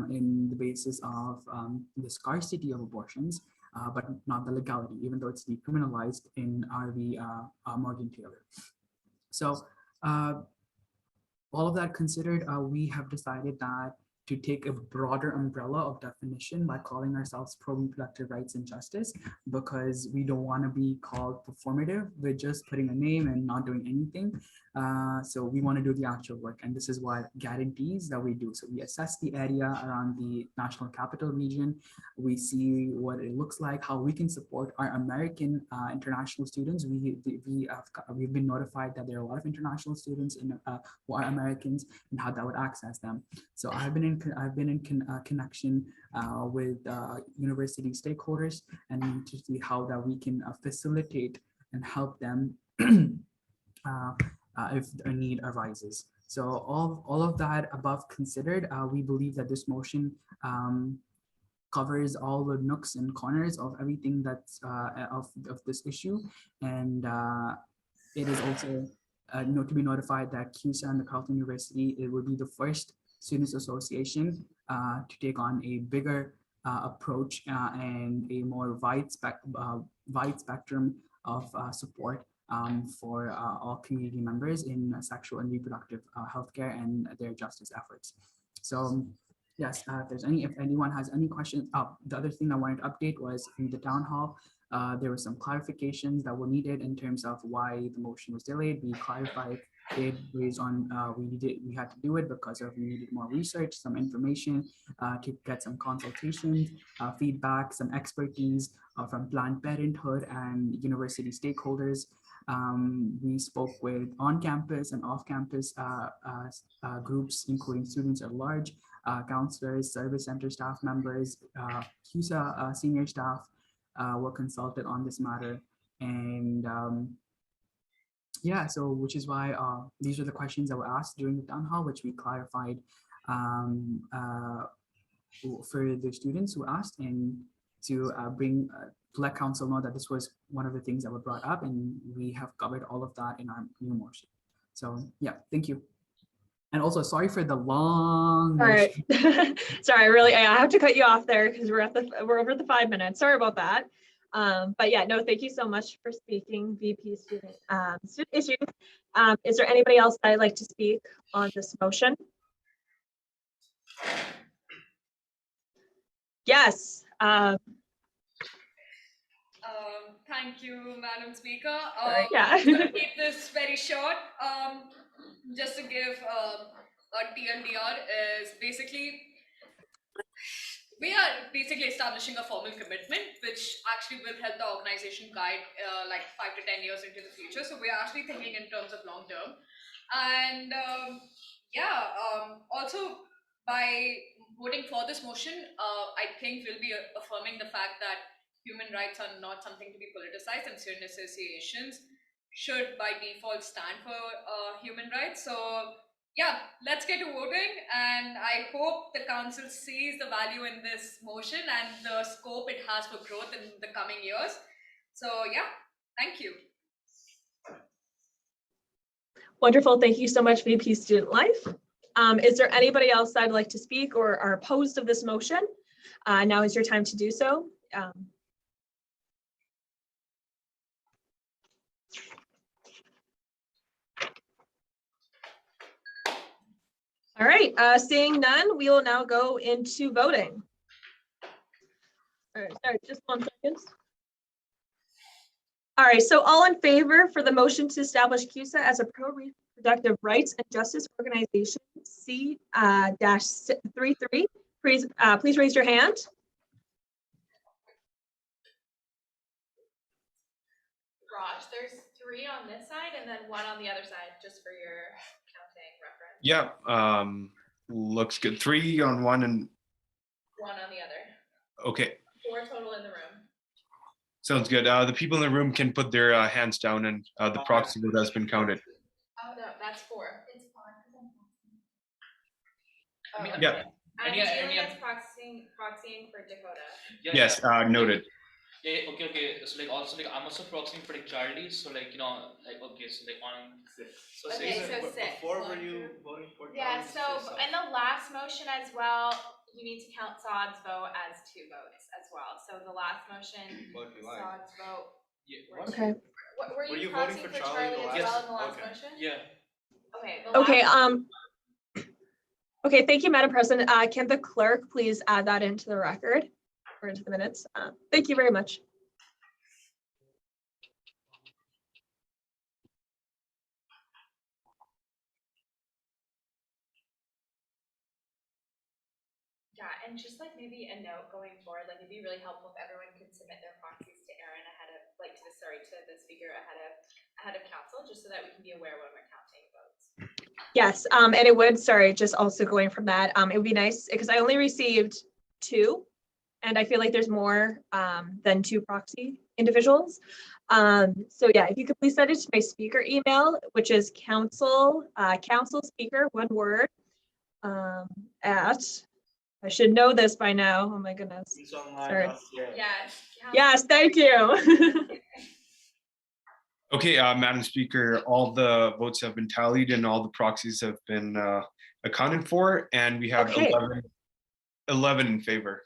Speaker 6: in the basis of the scarcity of abortions, but not the legality, even though it's decriminalized in RV Morgan Taylor. So all of that considered, we have decided that to take a broader umbrella of definition by calling ourselves pro-reproductive rights and justice, because we don't want to be called performative with just putting a name and not doing anything. So we want to do the actual work, and this is what guarantees that we do. So we assess the area around the national capital region. We see what it looks like, how we can support our American international students. We've been notified that there are a lot of international students who are Americans, and how that would access them. So I've been in connection with university stakeholders, and to see how that we can facilitate and help them if a need arises. So all of that above considered, we believe that this motion covers all the nooks and corners of everything that's of this issue, and it is also to be notified that CUSA and the Carleton University, it will be the first students association to take on a bigger approach and a more wide spectrum of support for all community members in sexual and reproductive healthcare and their justice efforts. So yes, if anyone has any questions, the other thing I wanted to update was in the town hall, there were some clarifications that were needed in terms of why the motion was delayed. We clarified it based on we had to do it because we needed more research, some information to get some consultations, feedback, some expertise from Planned Parenthood and university stakeholders. We spoke with on-campus and off-campus groups, including students at large, counselors, service center staff members, CUSA senior staff were consulted on this matter. And yeah, so which is why these are the questions that were asked during the town hall, which we clarified for the students who asked, and to let council know that this was one of the things that were brought up, and we have covered all of that in our new motion. So yeah, thank you. And also sorry for the long.
Speaker 4: All right. Sorry, really, I have to cut you off there because we're over the 5 minutes. Sorry about that. But yeah, no, thank you so much for speaking, VP student issues. Is there anybody else that'd like to speak on this motion? Yes.
Speaker 3: Thank you, Madam Speaker.
Speaker 4: Yeah.
Speaker 3: I'm going to keep this very short. Just to give a TLDR is basically, we are basically establishing a formal commitment, which actually will help the organization guide like 5 to 10 years into the future. So we are actually thinking in terms of long term. And also by voting for this motion, I think we'll be affirming the fact that human rights are not something to be politicized, and student associations should by default stand for human rights. So yeah, let's get to voting, and I hope the council sees the value in this motion and the scope it has for growth in the coming years. So yeah, thank you.
Speaker 4: Wonderful, thank you so much, VP Student Life. Is there anybody else that'd like to speak or are opposed of this motion? Now is your time to do so. All right, seeing none, we will now go into voting. All right, sorry, just 1 second. All right, so all in favor for the motion to establish CUSA as a pro-reproductive rights and justice organization C-33, please raise your hand.
Speaker 5: Raj, there's 3 on this side and then 1 on the other side, just for your counting reference.
Speaker 11: Yeah, looks good. 3 on one and
Speaker 5: 1 on the other.
Speaker 11: okay.
Speaker 5: 4 total in the room.
Speaker 11: Sounds good. The people in the room can put their hands down, and the proxy vote has been counted.
Speaker 5: Oh no, that's 4. It's 5. Oh,
Speaker 11: Yeah.
Speaker 5: okay. I'm Julian that's proxying for Dakota.
Speaker 12: Yeah,
Speaker 11: Yes, noted.
Speaker 12: Yeah, okay. So like also like I'm also proxying for like Charlie. So like like okay, so like on 6. So
Speaker 5: Okay,
Speaker 12: 6.
Speaker 5: so 6.
Speaker 2: Before were you voting for?
Speaker 5: Yeah, so in the last motion as well, you need to count Saad's vote as 2 votes as well. So the last motion, Saad's vote.
Speaker 12: Yeah.
Speaker 4: Okay.
Speaker 5: Were you
Speaker 2: voting
Speaker 5: proxying
Speaker 2: for
Speaker 5: for
Speaker 2: Charlie
Speaker 5: Charlie as well in the last
Speaker 2: Okay.
Speaker 5: motion?
Speaker 12: Yeah.
Speaker 5: Okay.
Speaker 4: Okay, okay, thank you, Madam President. Can the clerk please add that into the record or into the minutes? Thank you very much.
Speaker 5: Yeah, and just like maybe a note going forward, like it'd be really helpful if everyone could submit their proxies to Aaron ahead of, like to the speaker ahead of council, just so that we can be aware when we're counting votes.
Speaker 4: Yes, and it would, sorry, just also going from that, it would be nice, because I only received 2, and I feel like there's more than 2 proxy individuals. So yeah, if you could please send it to my speaker email, which is council speaker, one word, at, I should know this by now, oh my goodness. Sorry. Yes, thank you.
Speaker 11: Okay, Madam Speaker, all the votes have been tallied and all the proxies have been accounted for, and we have
Speaker 4: Okay.
Speaker 11: 11 in favor.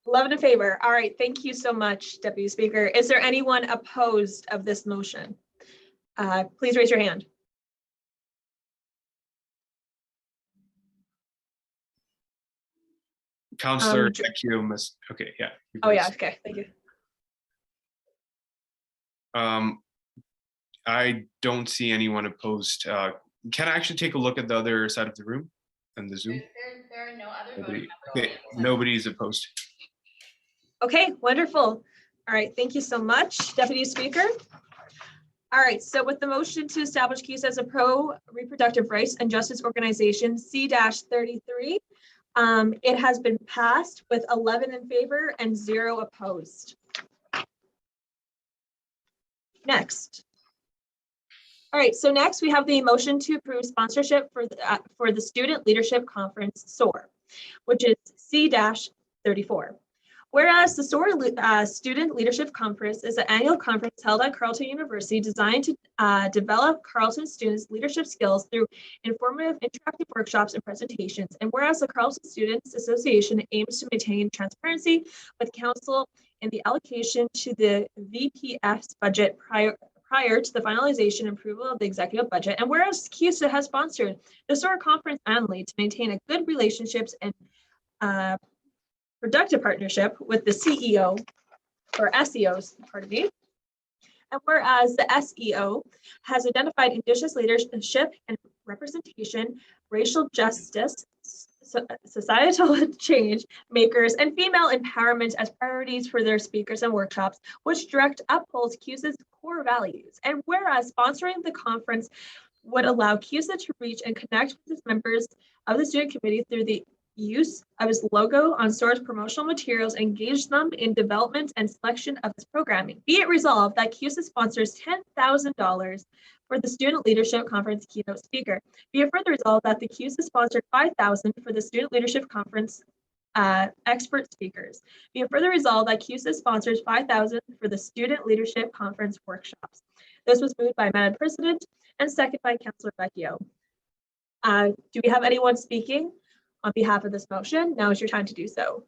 Speaker 4: 11 in favor. All right, thank you so much, Deputy Speaker. Is there anyone opposed of this motion? Please raise your hand.
Speaker 11: Councillor Rfq must, okay, yeah.
Speaker 4: Oh yeah, okay, thank you.
Speaker 11: I don't see anyone opposed. Can I actually take a look at the other side of the room and the Zoom?
Speaker 5: There are no other
Speaker 11: Nobody,
Speaker 5: voting
Speaker 11: okay, nobody's opposed.
Speaker 4: Okay, wonderful. All right, thank you so much, Deputy Speaker. All right, so with the motion to establish CUSA as a pro-reproductive rights and justice organization, C-33, it has been passed with 11 in favor and 0 opposed. Next. All right, so next we have the motion to approve sponsorship for the Student Leadership Conference, Soar, which is C-34. Whereas the Soar Student Leadership Conference is an annual conference held at Carleton University designed to develop Carleton students' leadership skills through informative interactive workshops and presentations. And whereas the Carleton Students Association aims to maintain transparency with council in the allocation to the VPF's budget prior to the finalization and approval of the executive budget. And whereas CUSA has sponsored the SOAR conference annually to maintain a good relationships and productive partnership with the CEO or SEOs, pardon me. And whereas the SEO has identified indigenous leadership and representation, racial justice, societal change makers, and female empowerment as priorities for their speakers and workshops, which direct upholds CUSA's core values. And whereas sponsoring the conference would allow CUSA to reach and connect with its members of the student committee through the use of its logo on SOAR's promotional materials, engage them in development and selection of its programming. Be it resolved that CUSA sponsors $10,000 for the Student Leadership Conference keynote speaker. Be it further resolved that the CUSA sponsored $5,000 for the Student Leadership Conference expert speakers. Be it further resolved that CUSA sponsors $5,000 for the Student Leadership Conference workshops. This was moved by Madam President and second by Councillor Vecchio. Do we have anyone speaking on behalf of this motion? Now is your time to do so.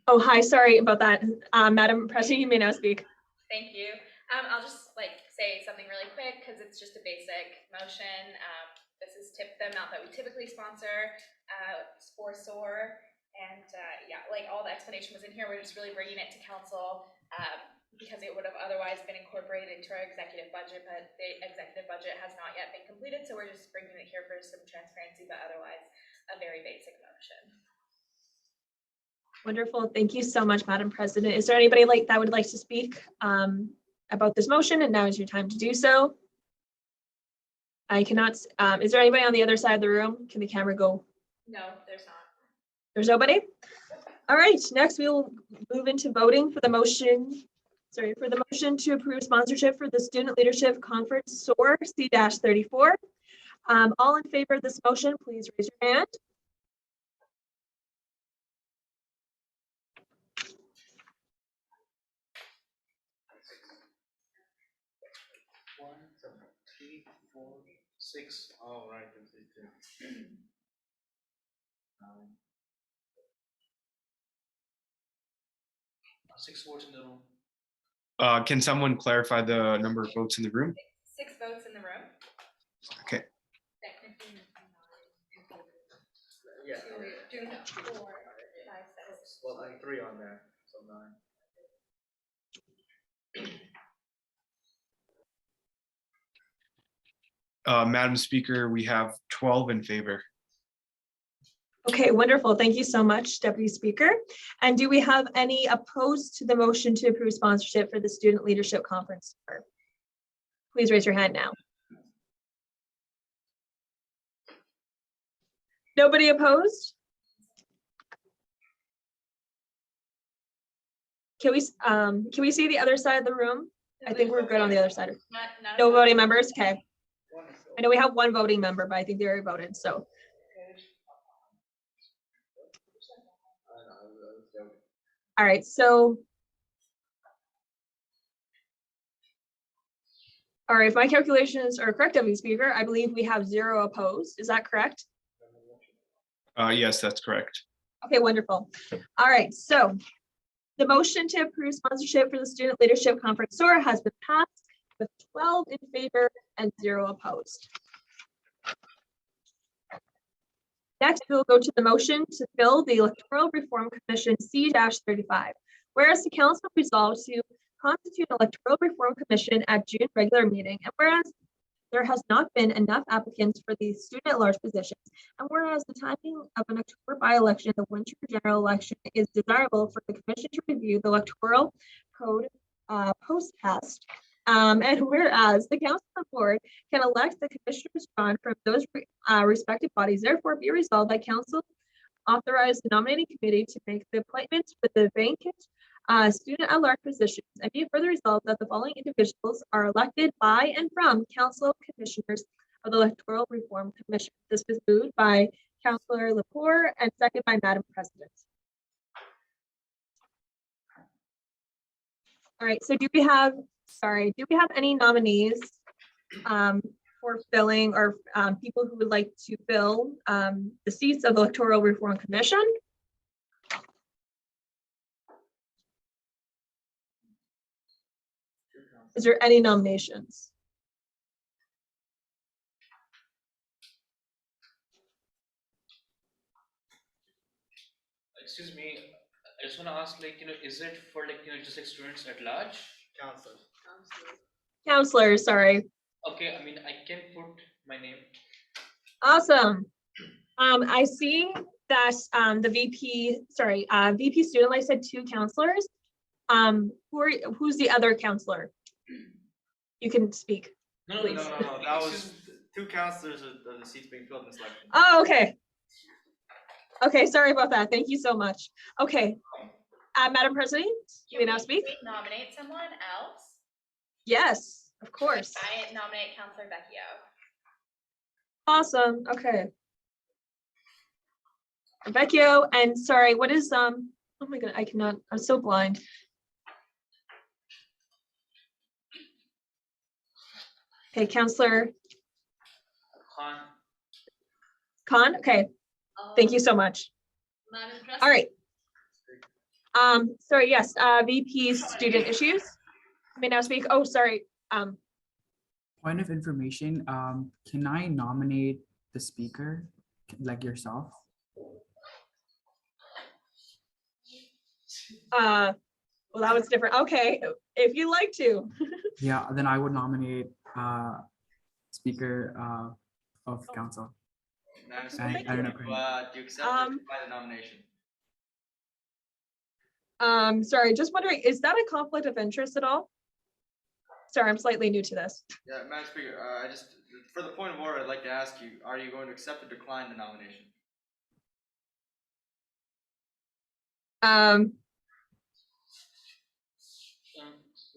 Speaker 4: Oh, hi, sorry about that. Madam President, you may now speak.
Speaker 5: Thank you. I'll just say something really quick because it's just a basic motion. This is the amount that we typically sponsor for SOAR. And yeah, all the explanation was in here. We're just really bringing it to council because it would have otherwise been incorporated into our executive budget, but the executive budget has not yet been completed. So we're just bringing it here for some transparency, but otherwise a very basic motion.
Speaker 4: Wonderful. Thank you so much, Madam President. Is there anybody that would like to speak about this motion? And now is your time to do so. I cannot. Is there anybody on the other side of the room? Can the camera go?
Speaker 5: No, there's not.
Speaker 4: There's nobody? All right, next we will move into voting for the motion. Sorry, for the motion to approve sponsorship for the Student Leadership Conference SOAR C-34. All in favor of this motion, please raise your hand.
Speaker 2: One, two, three, 4, 6. All right. 6 votes in the room.
Speaker 11: Can someone clarify the number of votes in the room?
Speaker 5: 6 votes in the room.
Speaker 11: Okay.
Speaker 2: Yeah.
Speaker 5: 2, 4, 5, 6.
Speaker 2: Well, 3 on there, so 9.
Speaker 11: Madam Speaker, we have 12 in favor.
Speaker 4: Okay, wonderful. Thank you so much, Deputy Speaker. And do we have any opposed to the motion to approve sponsorship for the Student Leadership Conference? Please raise your hand now. Nobody opposed? Can we see the other side of the room? I think we're good on the other side. No voting members, okay. I know we have one voting member, but I think they already voted, so. All right, so. All right, if my calculations are correct, Deputy Speaker, I believe we have 0 opposed. Is that correct?
Speaker 11: Yes, that's correct.
Speaker 4: Okay, wonderful. All right, so the motion to approve sponsorship for the Student Leadership Conference Soar has been passed with 12 in favor and 0 opposed. Next, we'll go to the motion to fill the Electoral Reform Commission C-35. Whereas the Council resolved to constitute an Electoral Reform Commission at June regular meeting, and whereas there has not been enough applicants for the student at large positions, and whereas the timing of an October by-election, the winter general election, is desirable for the Commission to review the Electoral Code post-test, and whereas the Council of Board can elect the commissioners drawn from those respective bodies, therefore be resolved that Council authorize the nominating committee to make the appointments for the vacant student at large positions, and be further resolved that the following individuals are elected by and from Council Commissioners of the Electoral Reform Commission. This was moved by Councillor Lepore and seconded by Madam President. All right, so do we have any nominees for filling or people who would like to fill the seats of the Electoral Reform Commission? Is there any nominations?
Speaker 12: Excuse me, I just want to ask, like, is it for just like students at large?
Speaker 2: Counselors.
Speaker 4: Counselors, sorry.
Speaker 12: Okay, I mean, I can put my name.
Speaker 4: Awesome. I see that the VP student life said 2 counselors. Who's the other counselor? You can speak.
Speaker 12: No,
Speaker 4: please.
Speaker 2: No, that was 2 counselors of the seats being filled in this election.
Speaker 4: Oh, okay. Okay, sorry about that. Thank you so much. Okay. Madam President, you may now speak.
Speaker 5: Nominate someone else?
Speaker 4: Yes, of course.
Speaker 5: I nominate Councillor Vecchio.
Speaker 4: Awesome. Okay. Vecchio, and sorry, what is oh my god, I cannot, I'm so blind. Okay, Councillor Khan. Okay, thank you so much. All right. Sorry, yes, VP student issues. You may now speak. Oh, sorry.
Speaker 6: Point of information, can I nominate the speaker, like yourself?
Speaker 4: Well, that was different. Okay, if you like to.
Speaker 6: Yeah, then I would nominate Speaker of Council.
Speaker 2: Madam
Speaker 6: I
Speaker 2: Speaker,
Speaker 6: don't know.
Speaker 2: do you accept or deny the nomination?
Speaker 4: Sorry, just wondering, is that a conflict of interest at all? Sorry, I'm slightly new to this.
Speaker 2: Yeah, Madam Speaker, for the point of order, I'd like to ask you, are you going to accept or decline the nomination?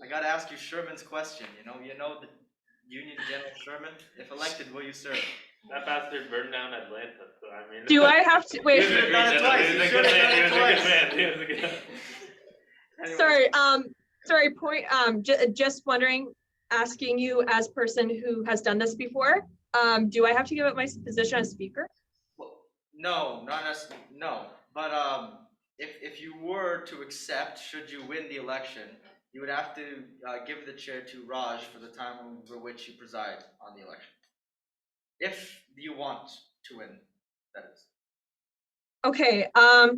Speaker 2: I gotta ask you Sherman's question, you know the Union General Sherman? If elected, will you serve?
Speaker 1: That bastard burned down Atlanta, so I mean.
Speaker 4: Do I have to,
Speaker 1: He
Speaker 4: wait,
Speaker 1: was a great general. He was a good man. He was a good man. He was a good man.
Speaker 2: Anyways.
Speaker 4: sorry, point, just wondering, asking you as person who has done this before, do I have to give up my position as speaker?
Speaker 2: Well, no, not necessarily, no, but if you were to accept, should you win the election, you would have to give the chair to Raj for the time over which you preside on the election. If you want to win, that is.
Speaker 4: Okay, I'll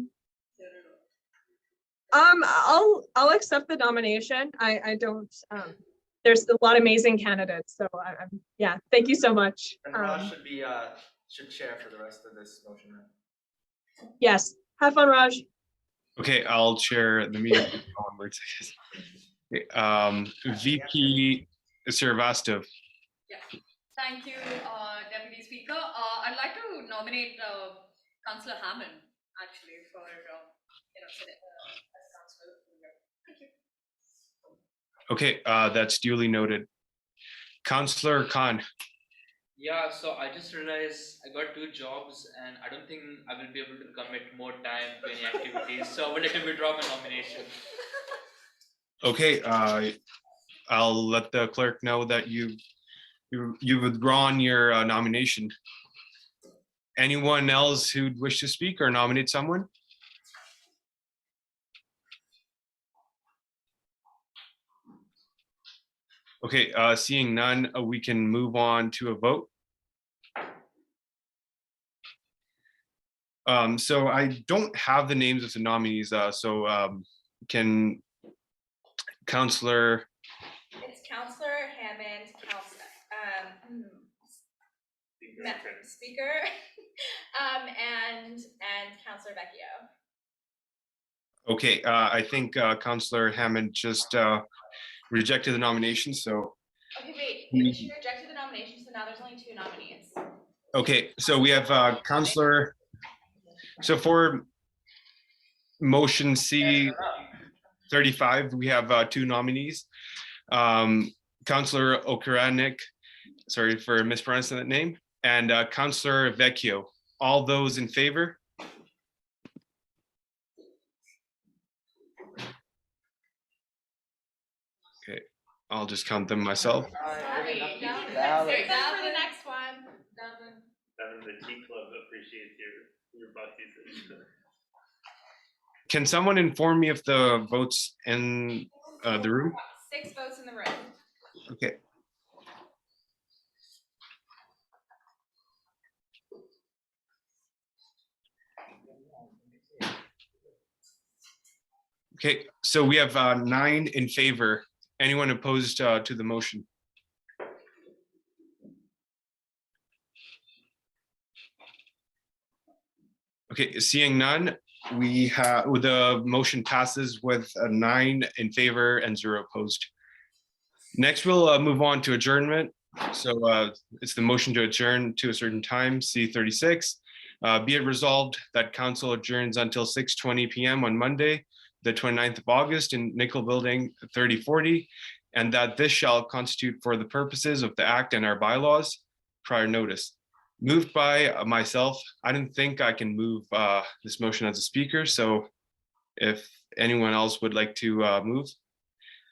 Speaker 4: accept the nomination. I don't there's a lot of amazing candidates. So yeah, thank you so much.
Speaker 2: And Raj should be should chair for the rest of this motion. Right?
Speaker 4: Yes, have fun, Raj.
Speaker 11: Okay, I'll chair the meeting onwards. Okay, VP Srivastava.
Speaker 3: Thank you, Deputy Speaker. I'd like to nominate Councillor Hammond actually for as councillor. Thank you.
Speaker 11: Okay, that's duly noted. Councillor Khan.
Speaker 12: Yeah, so I just realized I got 2 jobs and I don't think I will be able to commit more time to any activities. So I would like to withdraw my nomination.
Speaker 11: Okay, I'll let the clerk know that you've withdrawn your nomination. Anyone else who'd wish to speak or nominate someone? Okay, seeing none, we can move on to a vote. So I don't have the names of the nominees, can Councillor.
Speaker 5: It's Councillor Hammond, Speaker, and Councillor Vecchio.
Speaker 11: Okay, I think Councillor Hammond just rejected the nomination, so.
Speaker 5: Okay, wait, she rejected the nomination, so now there's only 2 nominees.
Speaker 11: Okay, so we have Councillor, so for motion C35, we have 2 nominees. Councillor Okuranik, sorry for mispronouncing that name, and Councillor Vecchio. All those in favor? Okay, I'll just count them myself.
Speaker 5: Sorry, for the next one.
Speaker 1: Devin, the Tea Club appreciates your boxes.
Speaker 11: Can someone inform me of the votes in the room?
Speaker 5: 6 votes in the room.
Speaker 11: Okay. Okay, so we have 9 in favor. Anyone opposed to the motion? Okay, seeing none, the motion passes with 9 in favor and 0 opposed. Next, we'll move on to adjournment. So it's the motion to adjourn to a certain time, C36. Be it resolved that council adjourns until 6:20 p.m. on Monday, the 29th of August in Nickel Building 3040, and that this shall constitute for the purposes of the Act and our bylaws, prior notice. Moved by myself. I didn't think I can move this motion as a speaker, so if anyone else would like to move.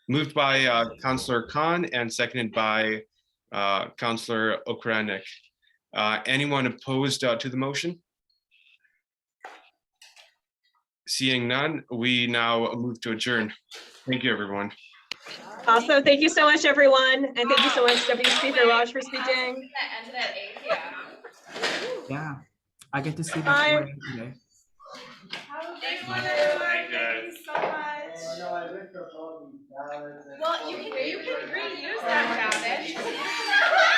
Speaker 11: Moved by Councillor Khan and seconded by Councillor Okuranik. Anyone opposed to the motion? Seeing none, we now move to adjourn. Thank you, everyone.
Speaker 4: Awesome. Thank you so much, everyone. And thank you so much, Deputy Speaker Raj, for speaking.
Speaker 5: That ended at 8 p.m.
Speaker 6: Yeah, I get to see
Speaker 4: Bye.
Speaker 6: that today.
Speaker 5: Thanks,
Speaker 1: Bye.
Speaker 5: Thank you so much.
Speaker 2: No, I ripped up all these ballots.
Speaker 5: Well, you can reuse that, Gavin.